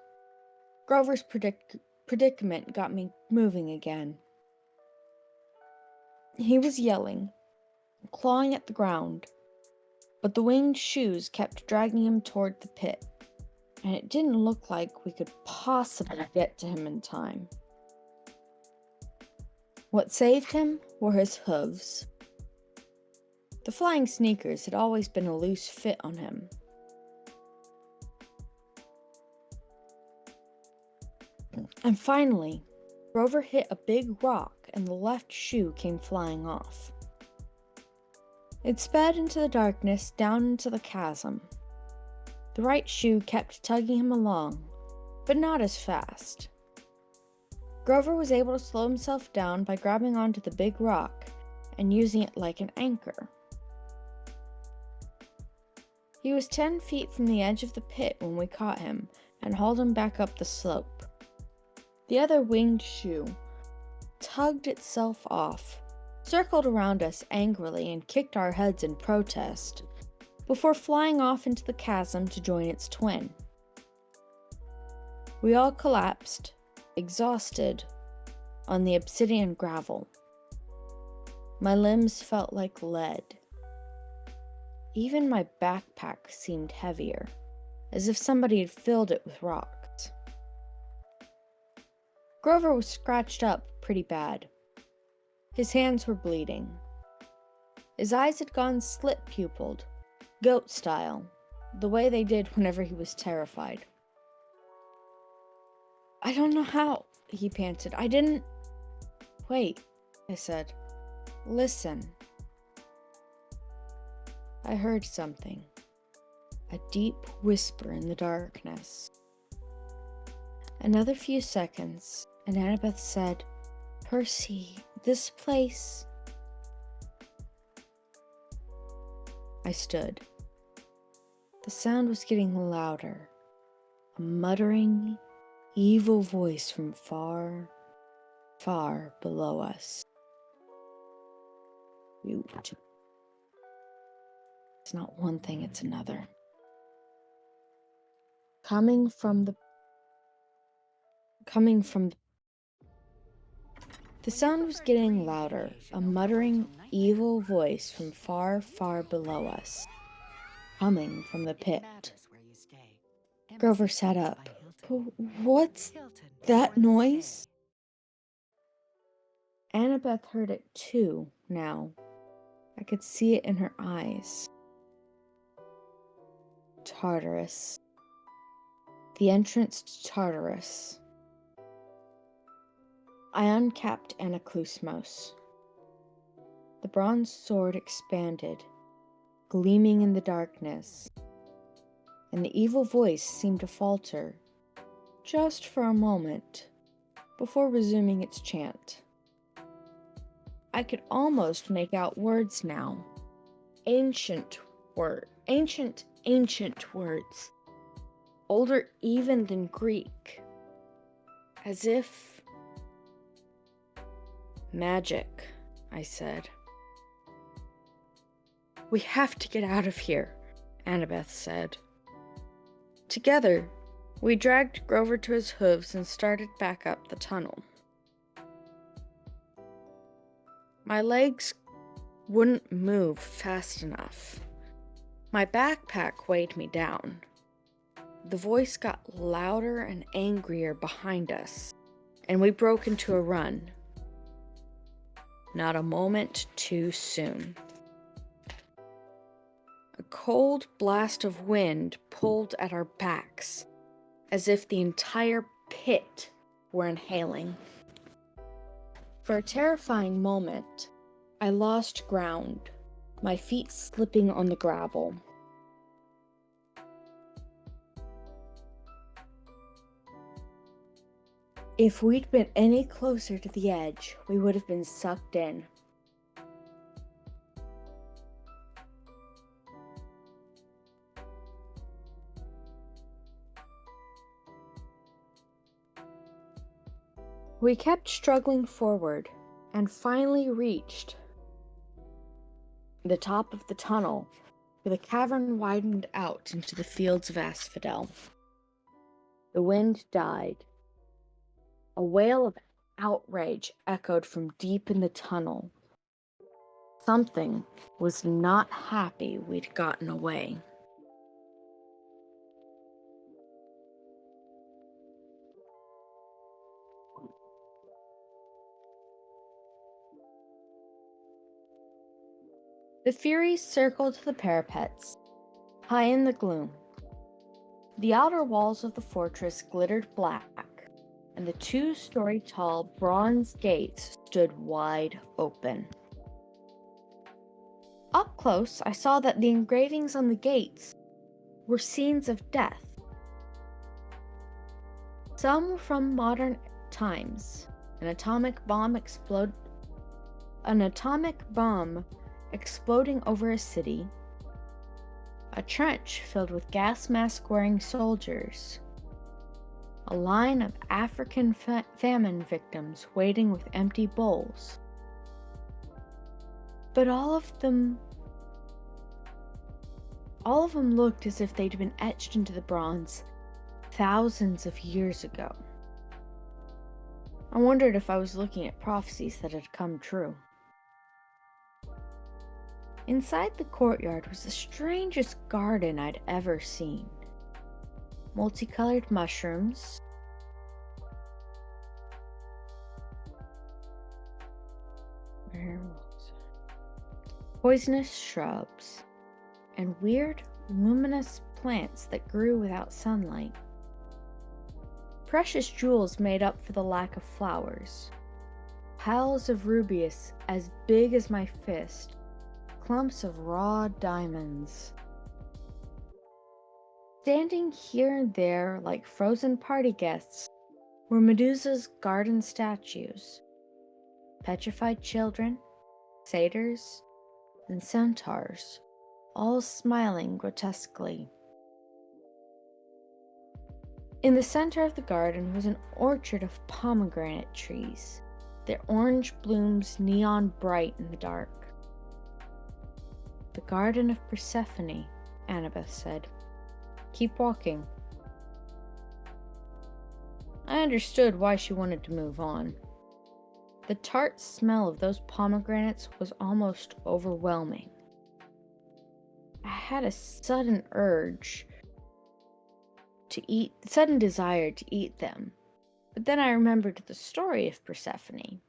Grover's predicament got me moving again. He was yelling, clawing at the ground, but the winged shoes kept dragging him toward the pit, and it didn't look like we could possibly get to him in time. What saved him were his hooves. The flying sneakers had always been a loose fit on him. And finally, Grover hit a big rock and the left shoe came flying off. It sped into the darkness down into the chasm. The right shoe kept tugging him along, but not as fast. Grover was able to slow himself down by grabbing onto the big rock and using it like an anchor. He was 10 feet from the edge of the pit when we caught him and hauled him back up the slope. The other winged shoe tugged itself off, circled around us angrily, and kicked our heads in protest, before flying off into the chasm to join its twin. We all collapsed, exhausted, on the obsidian gravel. My limbs felt like lead. Even my backpack seemed heavier, as if somebody had filled it with rocks. Grover was scratched up pretty bad. His hands were bleeding. His eyes had gone slit-pupilled, goat style, the way they did whenever he was terrified. "I don't know how," he panted. "I didn't..." "Wait," I said. "Listen." I heard something. A deep whisper in the darkness. Another few seconds, and Annabeth said, "Percy, this place..." I stood. The sound was getting louder. A muttering, evil voice from far, far below us. Mute. It's not one thing, it's another. Coming from the The sound was getting louder, a muttering, evil voice from far, far below us, coming from the pit. Grover sat up. "What's that noise?" Annabeth heard it too, now. I could see it in her eyes. Tartarus. The entrance to Tartarus. I uncapped Anaklusmos. The bronze sword expanded, gleaming in the darkness, and the evil voice seemed to falter, just for a moment, before resuming its chant. I could almost make out words now. Ancient words. Older even than Greek. As if... "Magic," I said. "We have to get out of here," Annabeth said. Together, we dragged Grover to his hooves and started back up the tunnel. My legs wouldn't move fast enough. My backpack weighed me down. The voice got louder and angrier behind us, and we broke into a run. Not a moment too soon. A cold blast of wind pulled at our backs, as if the entire pit were inhaling. For a terrifying moment, I lost ground, my feet slipping on the gravel. If we'd been any closer to the edge, we would have been sucked in. We kept struggling forward, and finally reached the top of the tunnel, where the cavern widened out into the fields of asphodel. The wind died. A wail of outrage echoed from deep in the tunnel. Something was not happy we'd gotten away. The Furies circled the parapets, high in the gloom. The outer walls of the fortress glittered black, and the 2-story-tall bronze gates stood wide open. Up close, I saw that the engravings on the gates were scenes of death. Some were from modern times. An atomic bomb exploding over a city, a trench filled with gas mask-wearing soldiers, a line of African famine victims waiting with empty bowls. But all of them looked as if they'd been etched into the bronze thousands of years ago. I wondered if I was looking at prophecies that had come true. Inside the courtyard was the strangest garden I'd ever seen. Multicolored mushrooms, poisonous shrubs, and weird, luminous plants that grew without sunlight. Precious jewels made up for the lack of flowers. Piles of rubies as big as my fist. Clumps of raw diamonds. Standing here and there like frozen party guests were Medusa's garden statues. Petrified children, satyrs, and centaurs, all smiling grotesquely. In the center of the garden was an orchard of pomegranate trees, their orange blooms neon bright in the dark. The Garden of Persephone, Annabeth said. Keep walking. I understood why she wanted to move on. The tart smell of those pomegranates was almost overwhelming. I had a sudden desire to eat them, but then I remembered the story of Persephone.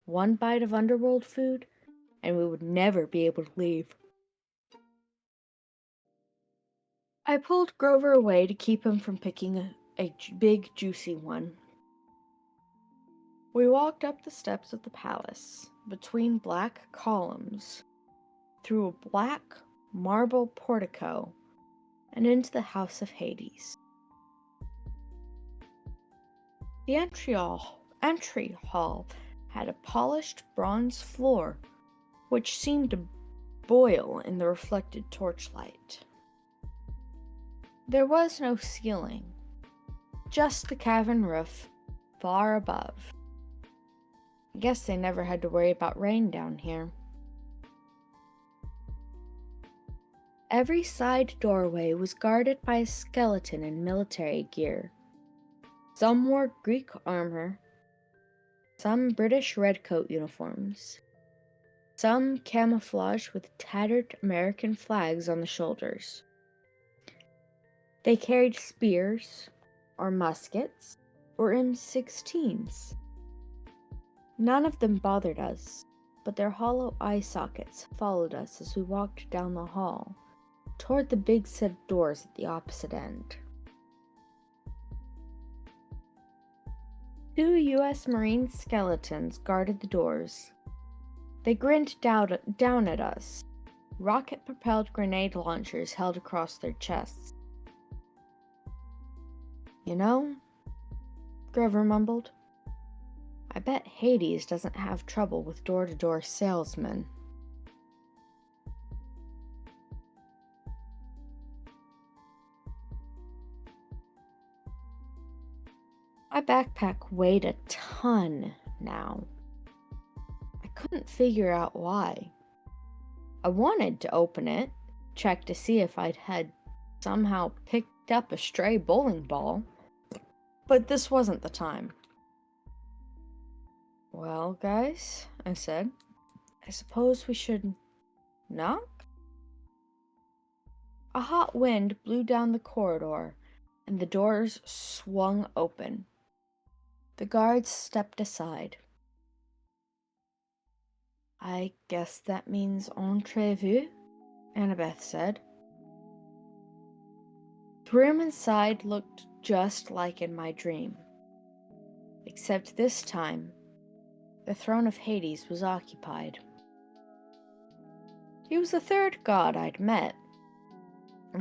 One bite of underworld food, and we would never be able to leave. I pulled Grover away to keep him from picking a big, juicy one. We walked up the steps of the palace, between black columns, through a black marble portico, and into the House of Hades. The entry hall had a polished bronze floor, which seemed to boil in the reflected torchlight. There was no ceiling, just the cavern roof far above. I guess they never had to worry about rain down here. Every side doorway was guarded by a skeleton in military gear. Some wore Greek armor, some British redcoat uniforms, some camouflage with tattered American flags on the shoulders. They carried spears, or muskets, or M16s. None of them bothered us, but their hollow eye sockets followed us as we walked down the hall, toward the big set doors at the opposite end. 2 U.S. Marine skeletons guarded the doors. They grinned down at us, rocket-propelled grenade launchers held across their chests. You know, Grover mumbled, I bet Hades doesn't have trouble with door-to-door salesmen. My backpack weighed a ton now. I couldn't figure out why. I wanted to open it, check to see if I'd had somehow picked up a stray bowling ball, but this wasn't the time. "Well, guys," I said, "I suppose we should knock?" A hot wind blew down the corridor, and the doors swung open. The guards stepped aside. "I guess that means entrevue," Annabeth said. The room inside looked just like in my dream, except this time, the throne of Hades was occupied. He was the third god I'd met,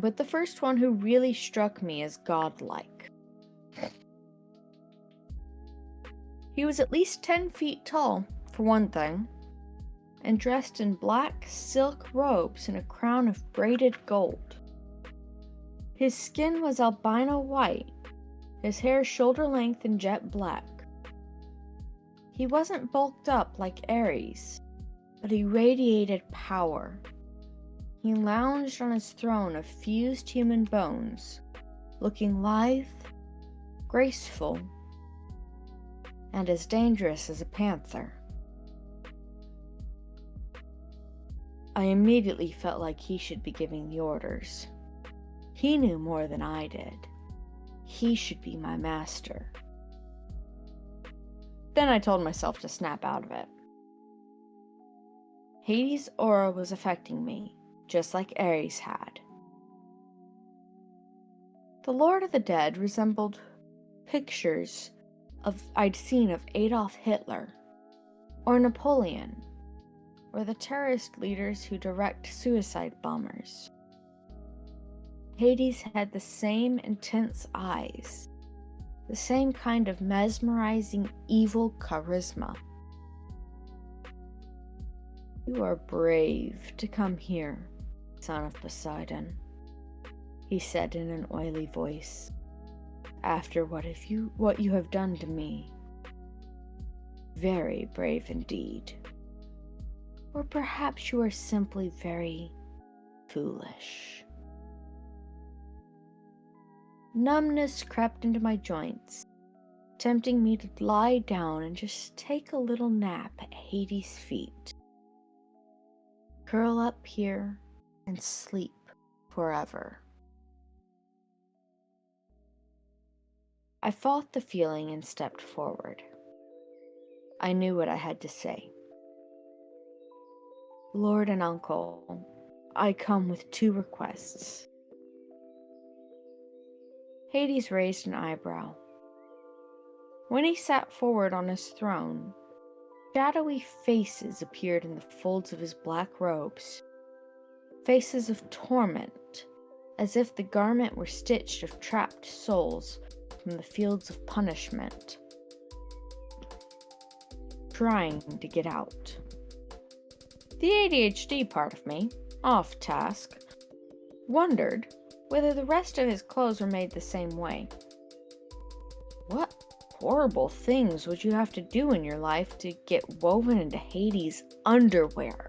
but the first one who really struck me as godlike. He was at least 10 feet tall, for one thing, and dressed in black silk robes and a crown of braided gold. His skin was albino white, his hair shoulder length and jet black. He wasn't bulked up like Ares, but he radiated power. He lounged on his throne of fused human bones, looking lithe, graceful, and as dangerous as a panther. I immediately felt like he should be giving the orders. He knew more than I did. He should be my master. Then I told myself to snap out of it. Hades' aura was affecting me, just like Ares had. The Lord of the Dead resembled pictures I'd seen of Adolf Hitler, or Napoleon, or the terrorist leaders who direct suicide bombers. Hades had the same intense eyes, the same kind of mesmerizing evil charisma. "You are brave to come here, son of Poseidon," he said in an oily voice, "after what you have done to me. Very brave indeed. Or perhaps you are simply very foolish." Numbness crept into my joints, tempting me to lie down and just take a little nap at Hades' feet. Curl up here and sleep forever. I fought the feeling and stepped forward. I knew what I had to say. "Lord and Uncle, I come with 2 requests." Hades raised an eyebrow. When he sat forward on his throne, shadowy faces appeared in the folds of his black robes. Faces of torment, as if the garment were stitched of trapped souls from the fields of punishment, trying to get out. The ADHD part of me, off task, wondered whether the rest of his clothes were made the same way. What horrible things would you have to do in your life to get woven into Hades' underwear?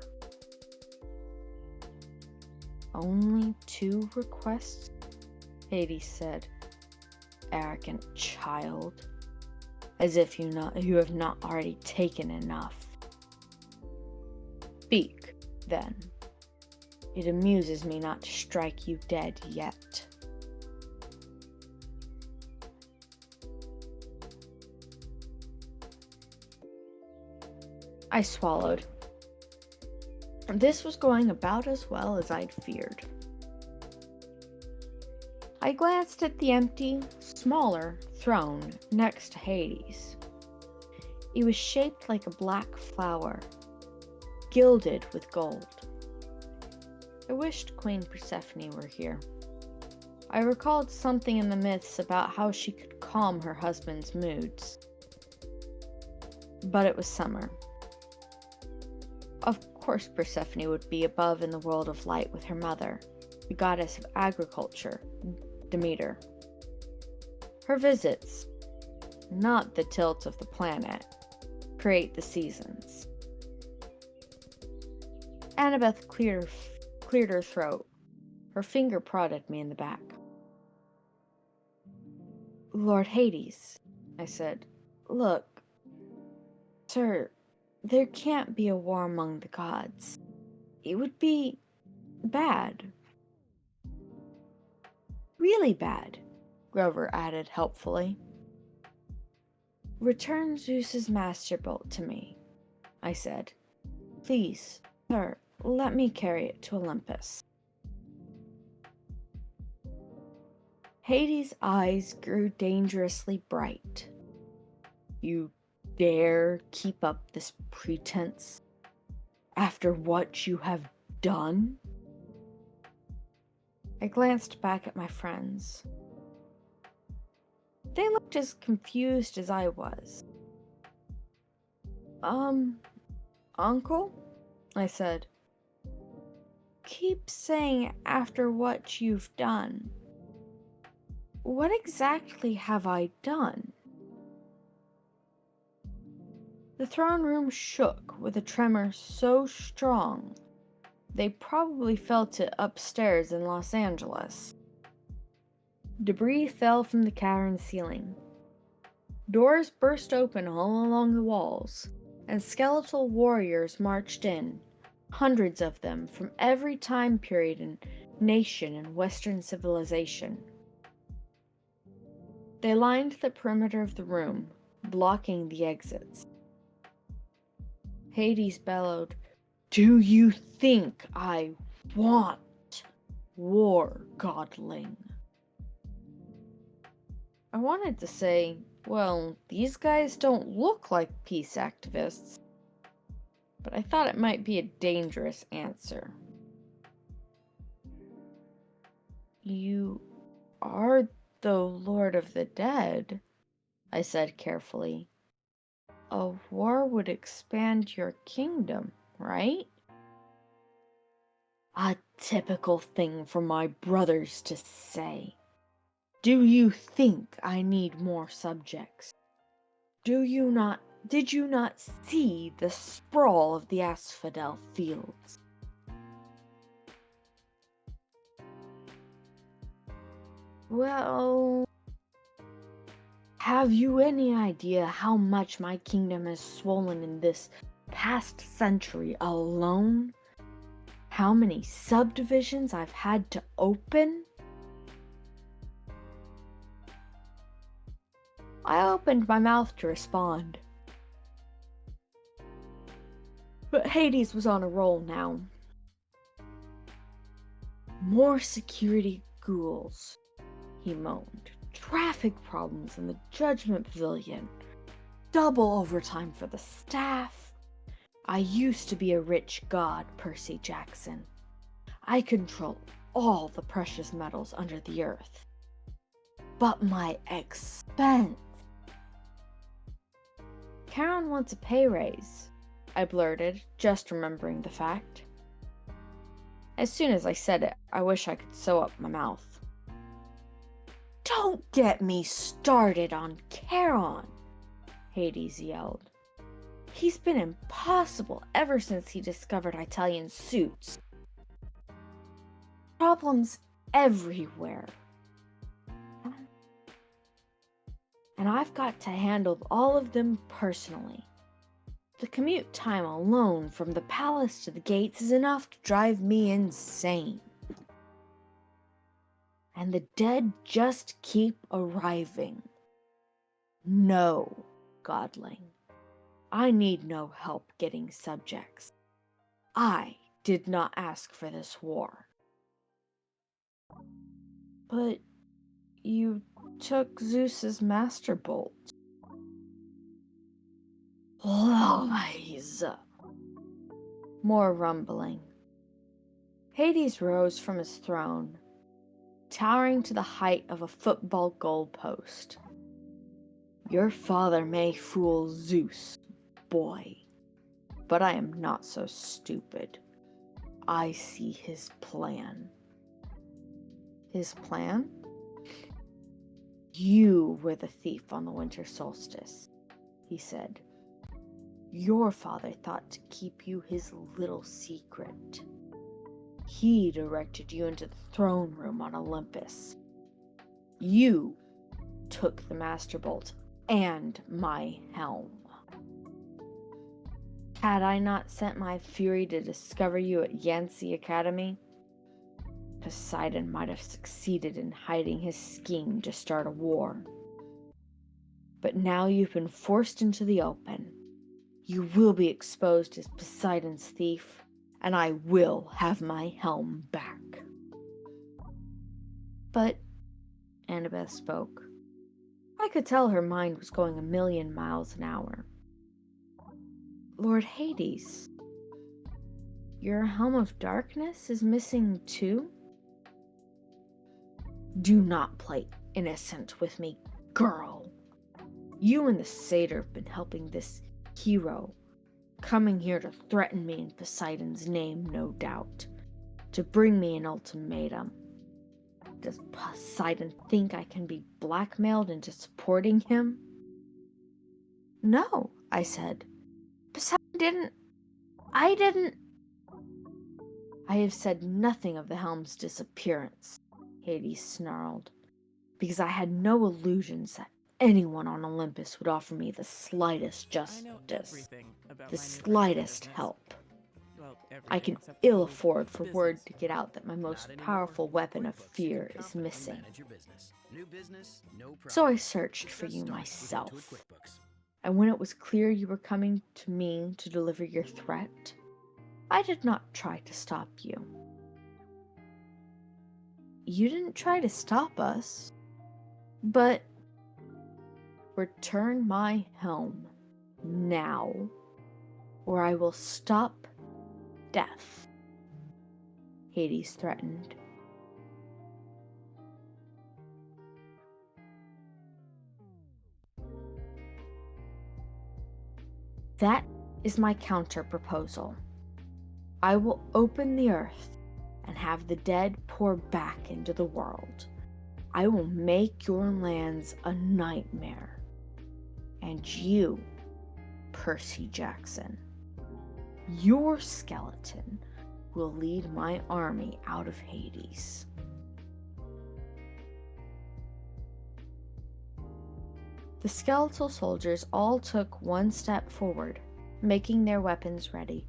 "Only 2 requests?" Hades said. "Arrogant child. As if you have not already taken enough. Speak, then. It amuses me not to strike you dead yet." I swallowed. This was going about as well as I'd feared. I glanced at the empty, smaller throne next to Hades. It was shaped like a black flower, gilded with gold. I wished Queen Persephone were here. I recalled something in the myths about how she could calm her husband's moods. But it was summer. Of course Persephone would be above in the world of light with her mother, the goddess of agriculture, Demeter. Her visits, not the tilt of the planet, create the seasons. Annabeth cleared her throat. Her finger prodded me in the back. Lord Hades, I said. Look, sir, there can't be a war among the gods. It would be bad. Really bad, Grover added helpfully. Return Zeus's master bolt to me, I said. Please, sir, let me carry it to Olympus. Hades' eyes grew dangerously bright. You dare keep up this pretense after what you have done? I glanced back at my friends. They looked as confused as I was. Uncle? I said. Keep saying after what you've done. What exactly have I done? The throne room shook with a tremor so strong they probably felt it upstairs in Los Angeles. Debris fell from the cavern ceiling. Doors burst open all along the walls, and skeletal warriors marched in, hundreds of them from every time period and nation in Western civilization. They lined the perimeter of the room, blocking the exits. Hades bellowed, Do you think I want war, godling? I wanted to say, well, these guys don't look like peace activists, but I thought it might be a dangerous answer. You are the Lord of the Dead, I said carefully. A war would expand your kingdom, right? A typical thing for my brothers to say. Do you think I need more subjects? Did you not see the sprawl of the asphodel fields? Well, have you any idea how much my kingdom has swollen in this past century alone? How many subdivisions I've had to open? I opened my mouth to respond. But Hades was on a roll now. More security ghouls, he moaned. Traffic problems in the Judgment Pavilion. Double overtime for the staff. I used to be a rich god, Percy Jackson. I control all the precious metals under the earth. But my expense. Karen wants a pay raise, I blurted, just remembering the fact. As soon as I said it, I wish I could sew up my mouth. Don't get me started on Charon, Hades yelled. He's been impossible ever since he discovered Italian suits. Problems everywhere. And I've got to handle all of them personally. The commute time alone from the palace to the gates is enough to drive me insane. And the dead just keep arriving. No, godling. I need no help getting subjects. I did not ask for this war. But you took Zeus's master bolt. Lies. More rumbling. Hades rose from his throne, towering to the height of a football goalpost. Your father may fool Zeus, boy, but I am not so stupid. I see his plan. His plan? You were the thief on the winter solstice, he said. Your father thought to keep you his little secret. He directed you into the throne room on Olympus. You took the Master Bolt and my helm. Had I not sent my fury to discover you at Yancy Academy, Poseidon might have succeeded in hiding his scheme to start a war. But now you've been forced into the open. You will be exposed as Poseidon's thief, and I will have my helm back. But, Annabeth spoke. I could tell her mind was going 1,000,000 miles an hour. Lord Hades, your helm of darkness is missing too? Do not play innocent with me, girl. You and the satyr have been helping this hero, coming here to threaten me in Poseidon's name, no doubt, to bring me an ultimatum. Does Poseidon think I can be blackmailed into supporting him? No, I said. Poseidon didn't. I have said nothing of the helm's disappearance, Hades snarled, because I had no illusions that anyone on Olympus would offer me the slightest justice, the slightest help. I can ill afford for word to get out that my most powerful weapon of fear is missing. So I searched for you myself. And when it was clear you were coming to me to deliver your threat, I did not try to stop you. You didn't try to stop us, but return my helm now, or I will stop death, Hades threatened. That is my counter-proposal. I will open the earth and have the dead pour back into the world. I will make your lands a nightmare. And you, Percy Jackson, your skeleton will lead my army out of Hades. The skeletal soldiers all took one step forward, making their weapons ready.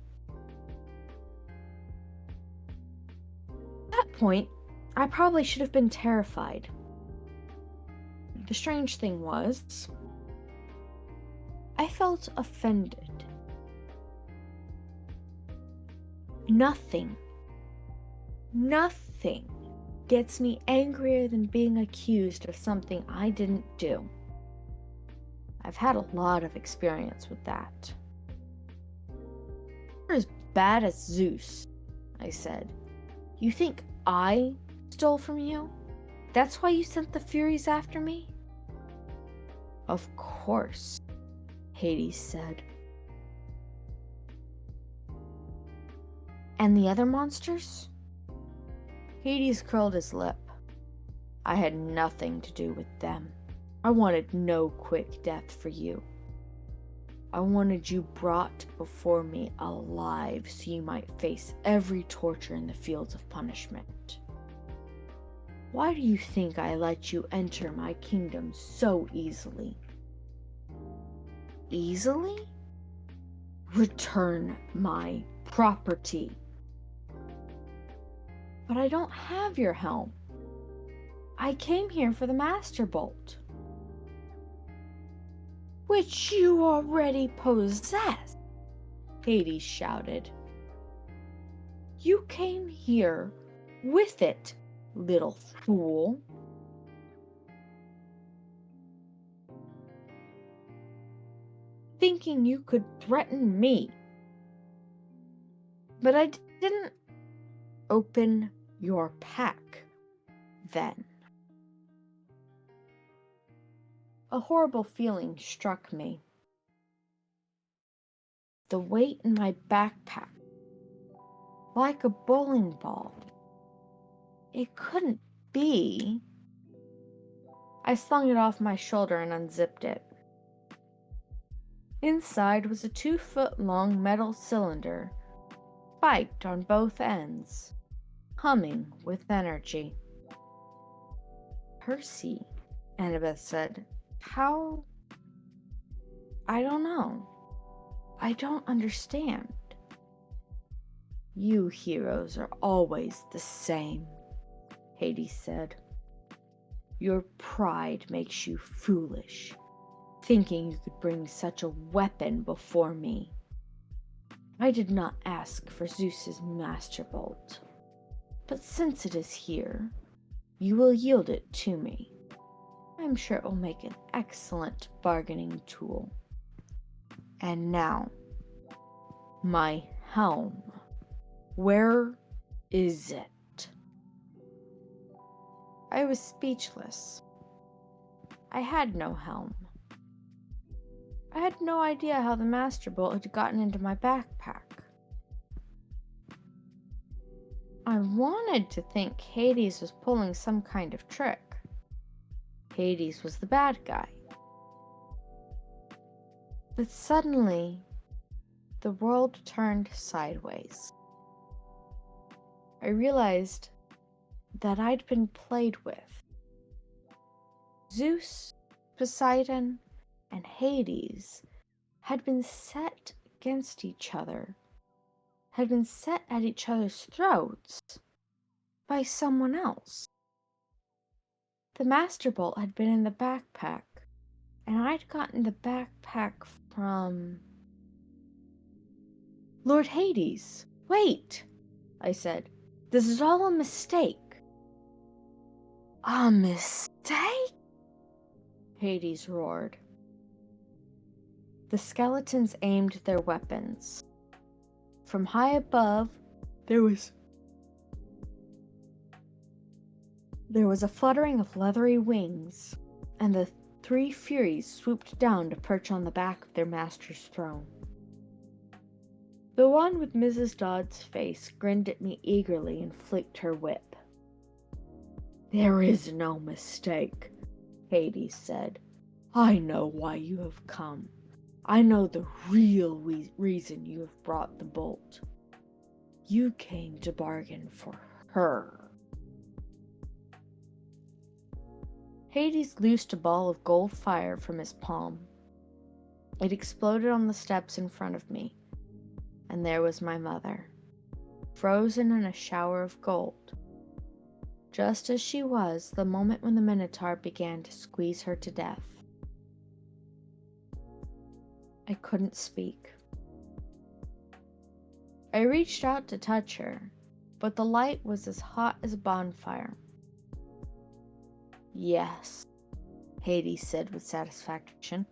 At that point, I probably should have been terrified. The strange thing was, I felt offended. Nothing gets me angrier than being accused of something I didn't do. I've had a lot of experience with that. You're as bad as Zeus, I said. You think I stole from you? That's why you sent the Furies after me? Of course, Hades said. And the other monsters? Hades curled his lip. I had nothing to do with them. I wanted no quick death for you. I wanted you brought before me alive so you might face every torture in the fields of punishment. Why do you think I let you enter my kingdom so easily? Easily? Return my property. But I don't have your helm. I came here for the Master Bolt, which you already possess, Hades shouted. You came here with it, little fool. Thinking you could threaten me. But I didn't open your pack then. A horrible feeling struck me. The weight in my backpack, like a bowling ball. It couldn't be. I slung it off my shoulder and unzipped it. Inside was a 2-foot-long metal cylinder, spiked on both ends, humming with energy. Percy, Annabeth said. How? I don't know. I don't understand. You heroes are always the same, Hades said. Your pride makes you foolish, thinking you could bring such a weapon before me. I did not ask for Zeus's Master Bolt, but since it is here, you will yield it to me. I'm sure it will make an excellent bargaining tool. And now, my helm. Where is it? I was speechless. I had no helm. I had no idea how the Master Bolt had gotten into my backpack. I wanted to think Hades was pulling some kind of trick. Hades was the bad guy. But suddenly, the world turned sideways. I realized that I'd been played with. Zeus, Poseidon, and Hades had been set against each other, had been set at each other's throats by someone else. The Master Bolt had been in the backpack, and I'd gotten the backpack from Lord Hades. Wait, I said. This is all a mistake. A mistake? Hades roared. The skeletons aimed their weapons. From high above, there was a fluttering of leathery wings, and the 3 Furies swooped down to perch on the back of their master's throne. The one with Mrs. Dodd's face grinned at me eagerly and flicked her whip. There is no mistake, Hades said. I know why you have come. I know the real reason you have brought the bolt. You came to bargain for her. Hades loosed a ball of gold fire from his palm. It exploded on the steps in front of me, and there was my mother, frozen in a shower of gold, just as she was the moment when the Minotaur began to squeeze her to death. I couldn't speak. I reached out to touch her, but the light was as hot as a bonfire. Yes, Hades said with satisfaction.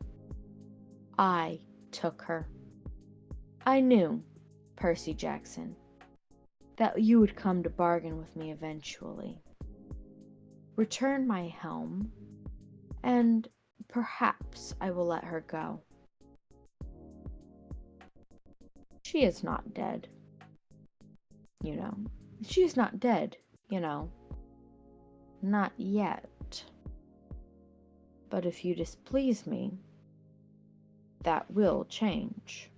I took her. I knew, Percy Jackson, that you would come to bargain with me eventually. Return my helm, and perhaps I will let her go. She is not dead. She is not dead, Not yet. But if you displease me, that will change.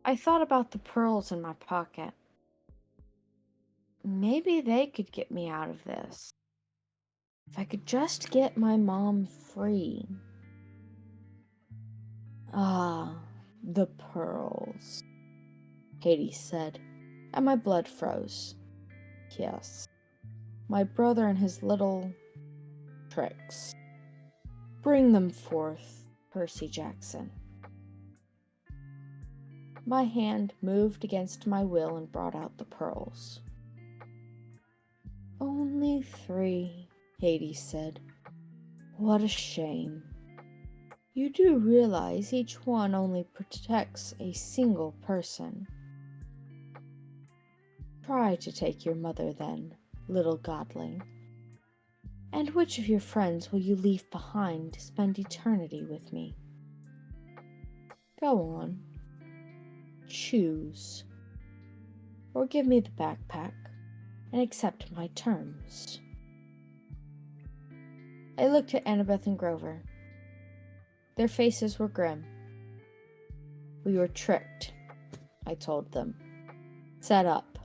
I thought about the pearls in my pocket. Maybe they could get me out of this. If I could just get my mom free. Ah, the pearls, Hades said, and my blood froze. Yes, my brother and his little tricks. Bring them forth, Percy Jackson. My hand moved against my will and brought out the pearls. Only 3, Hades said. What a shame. You do realize each one only protects a single person. Try to take your mother then, little godling. And which of your friends will you leave behind to spend eternity with me? Go on. Choose. Or give me the backpack and accept my terms. I looked at Annabeth and Grover. Their faces were grim. We were tricked, I told them. Set up.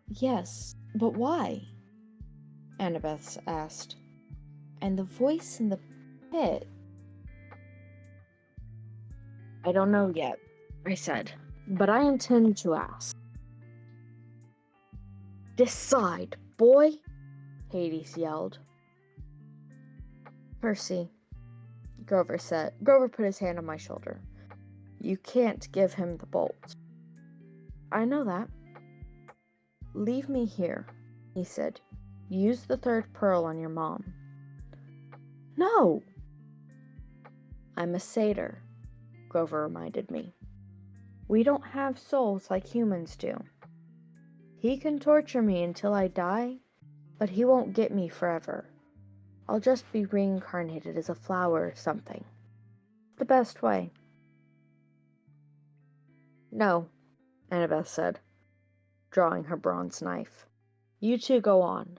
Yes, but why? Annabeth asked. And the voice in the pit. I don't know yet, I said, but I intend to ask. Decide, boy, Hades yelled. Percy, Grover said. Grover put his hand on my shoulder. You can't give him the bolt. I know that. Leave me here, he said. Use the third pearl on your mom. No! I'm a satyr, Grover reminded me. We don't have souls like humans do. He can torture me until I die, but he won't get me forever. I'll just be reincarnated as a flower or something. The best way. No, Annabeth said, drawing her bronze knife. You two go on.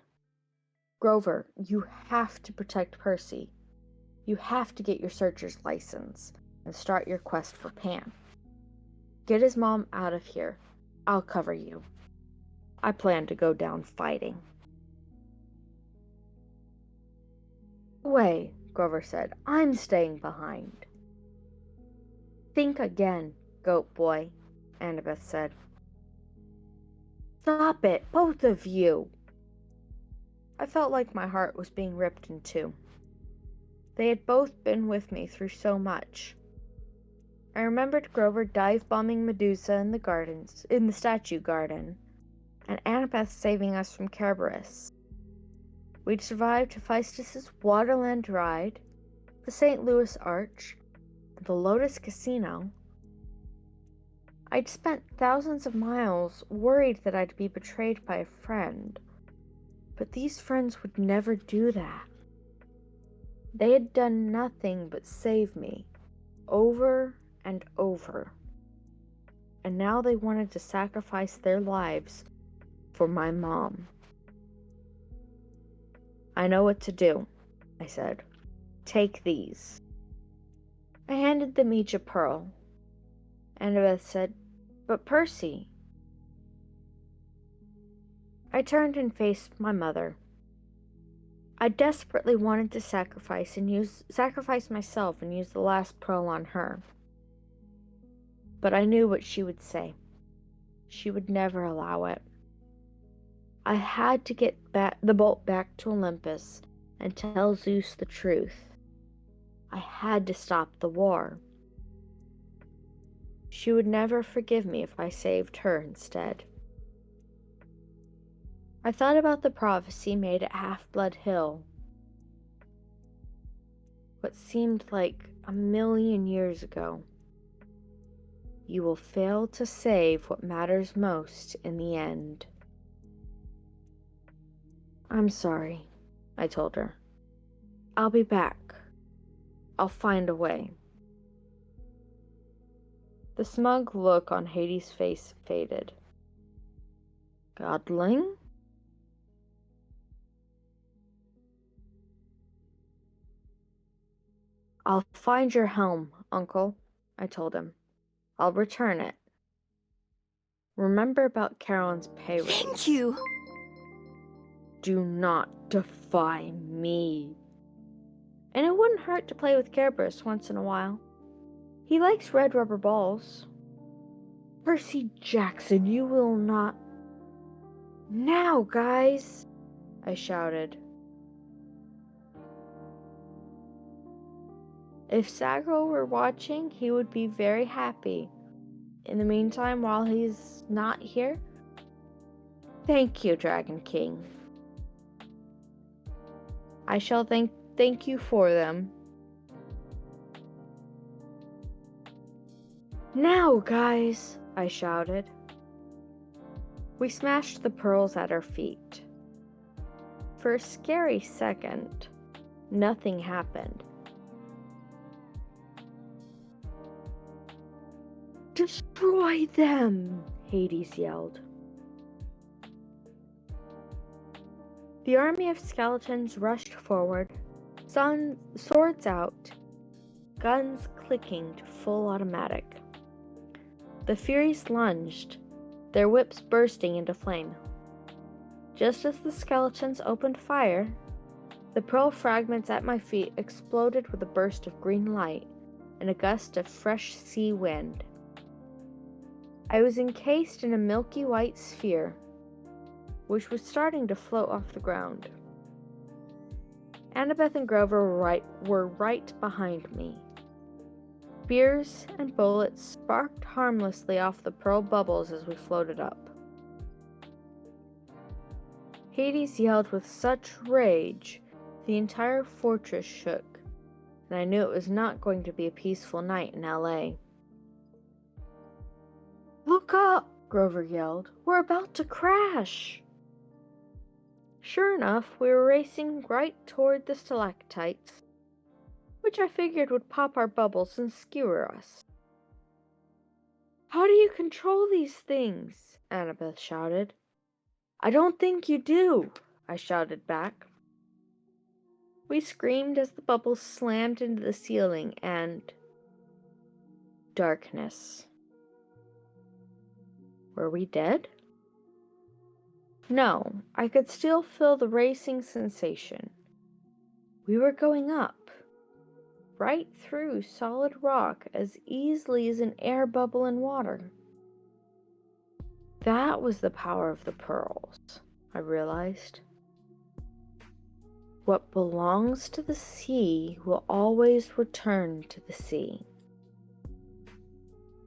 Grover, you have to protect Percy. You have to get your searcher's license and start your quest for Pan. Get his mom out of here. I'll cover you. I plan to go down fighting. Way, Grover said. I'm staying behind. Think again, goat boy, Annabeth said. Stop it, both of you! I felt like my heart was being ripped in two. They had both been with me through so much. I remembered Grover dive-bombing Medusa in the statue garden, and Annabeth saving us from Cerberus. We'd survived Hephaestus' Waterland ride, the St. Louis Arch, and the Lotus Casino. I'd spent thousands of miles worried that I'd be betrayed by a friend, but these friends would never do that. They had done nothing but save me, over and over, and now they wanted to sacrifice their lives for my mom. I know what to do, I said. Take these. I handed them each a pearl. Annabeth said, But Percy. I turned and faced my mother. I desperately wanted to sacrifice myself and use the last pearl on her. But I knew what she would say. She would never allow it. I had to get the bolt back to Olympus and tell Zeus the truth. I had to stop the war. She would never forgive me if I saved her instead. I thought about the prophecy made at Half-Blood Hill. What seemed like 1,000,000 years ago. You will fail to save what matters most in the end. I'm sorry, I told her. I'll be back. I'll find a way. The smug look on Hades' face faded. Godling? I'll find your helm, Uncle, I told him. I'll return it. Remember about Carolyn's pay raise. Thank you! Do not defy me. And it wouldn't hurt to play with Cerberus once in a while. He likes red rubber balls. Percy Jackson, you will not... Now, guys! I shouted. If Sagro were watching, he would be very happy. In the meantime, while he's not here, thank you, Dragon King. I shall thank you for them. Now, guys, I shouted. We smashed the pearls at our feet. For a scary second, nothing happened. Destroy them! Hades yelled. The army of skeletons rushed forward, Swords out, guns clicking to full automatic. The Furies lunged, their whips bursting into flame. Just as the skeletons opened fire, the pearl fragments at my feet exploded with a burst of green light and a gust of fresh sea wind. I was encased in a milky white sphere, which was starting to float off the ground. Annabeth and Grover were right behind me. Spears and bullets sparked harmlessly off the pearl bubbles as we floated up. Hades yelled with such rage, the entire fortress shook, and I knew it was not going to be a peaceful night in LA. "Look up!" Grover yelled. "We're about to crash!" Sure enough, we were racing right toward the stalactites, which I figured would pop our bubbles and skewer us. "How do you control these things?" Annabeth shouted. "I don't think you do," I shouted back. We screamed as the bubbles slammed into the ceiling and darkness. Were we dead? No, I could still feel the racing sensation. We were going up, right through solid rock as easily as an air bubble in water. That was the power of the pearls, I realized. What belongs to the sea will always return to the sea.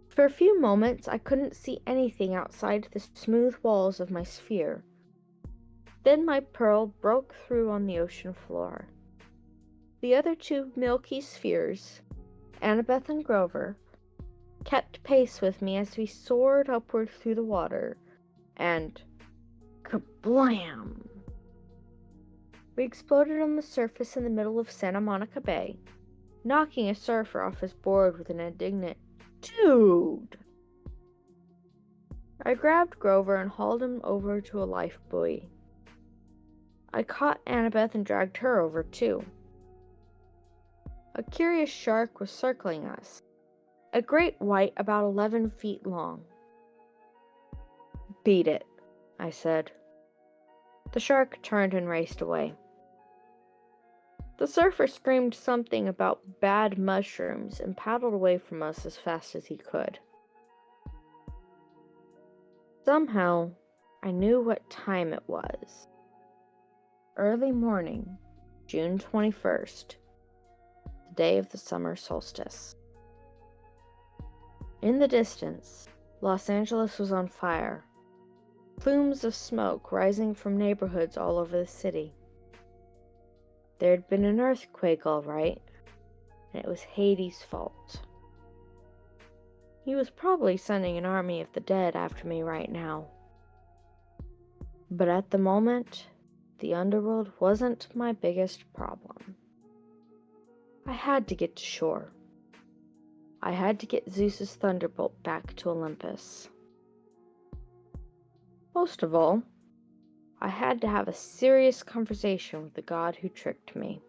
For a few moments, I couldn't see anything outside the smooth walls of my sphere. Then my pearl broke through on the ocean floor. The other two milky spheres, Annabeth and Grover, kept pace with me as we soared upward through the water, and kablam! We exploded on the surface in the middle of Santa Monica Bay, knocking a surfer off his board with an indignant, "Dude!" I grabbed Grover and hauled him over to a life buoy. I caught Annabeth and dragged her over too. A curious shark was circling us, a great white about 11 feet long. "Beat it," I said. The shark turned and raced away. The surfer screamed something about bad mushrooms and paddled away from us as fast as he could. Somehow, I knew what time it was. Early morning, June 21st, the day of the summer solstice. In the distance, Los Angeles was on fire, plumes of smoke rising from neighborhoods all over the city. There had been an earthquake, all right, and it was Hades' fault. He was probably sending an army of the dead after me right now. But at the moment, the underworld wasn't my biggest problem. I had to get to shore. I had to get Zeus's thunderbolt back to Olympus. Most of all, I had to have a serious conversation with the god who tricked me.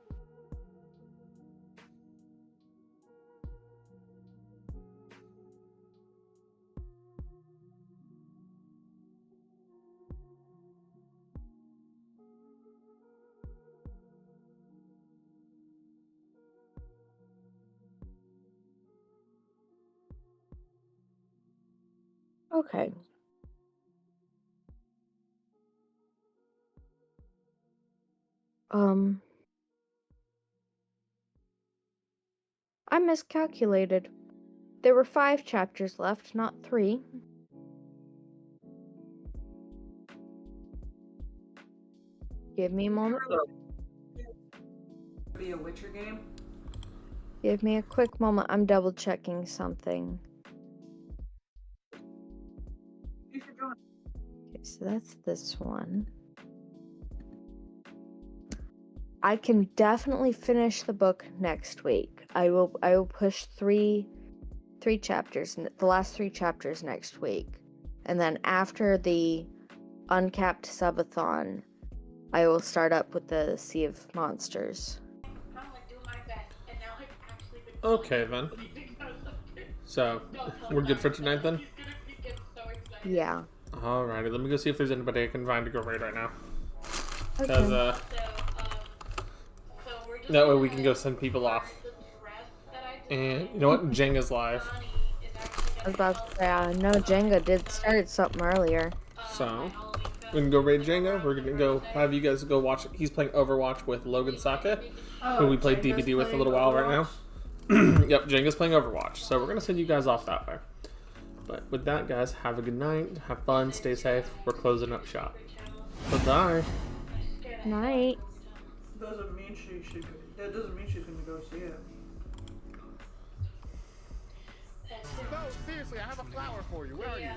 Okay. I miscalculated. There were 5 chapters left, not 3. Give me a moment. Be a Witcher game? Give me a quick moment. I'm double checking something. Okay, so that's this one. I can definitely finish the book next week. I will push 3 chapters, the last 3 chapters next week. And then after the uncapped subathon, I will start up with the Sea of Monsters. How Okay, then. So, we're good for tonight, then? Yeah. Alrighty, let me go see if there's anybody I can find to go raid right now. Okay. Because, that way we can go send people off. And, you know what? Jenga's live. I was about to say, I know Jenga did start something earlier. So, we can go raid Jenga. We're gonna go have you guys go watch. He's playing Overwatch with Logan Saka, who we played Jenga's DBD with a playing little while right now. Overwatch? Yep, Jenga's playing Overwatch. So we're gonna send you guys off that way. But with that, guys, have a good night. Have fun. Stay safe. We're closing up shop. Bye-bye. Night. Doesn't mean she should. That doesn't mean she's gonna go see it. No, seriously, I have a flower for you. Where are you?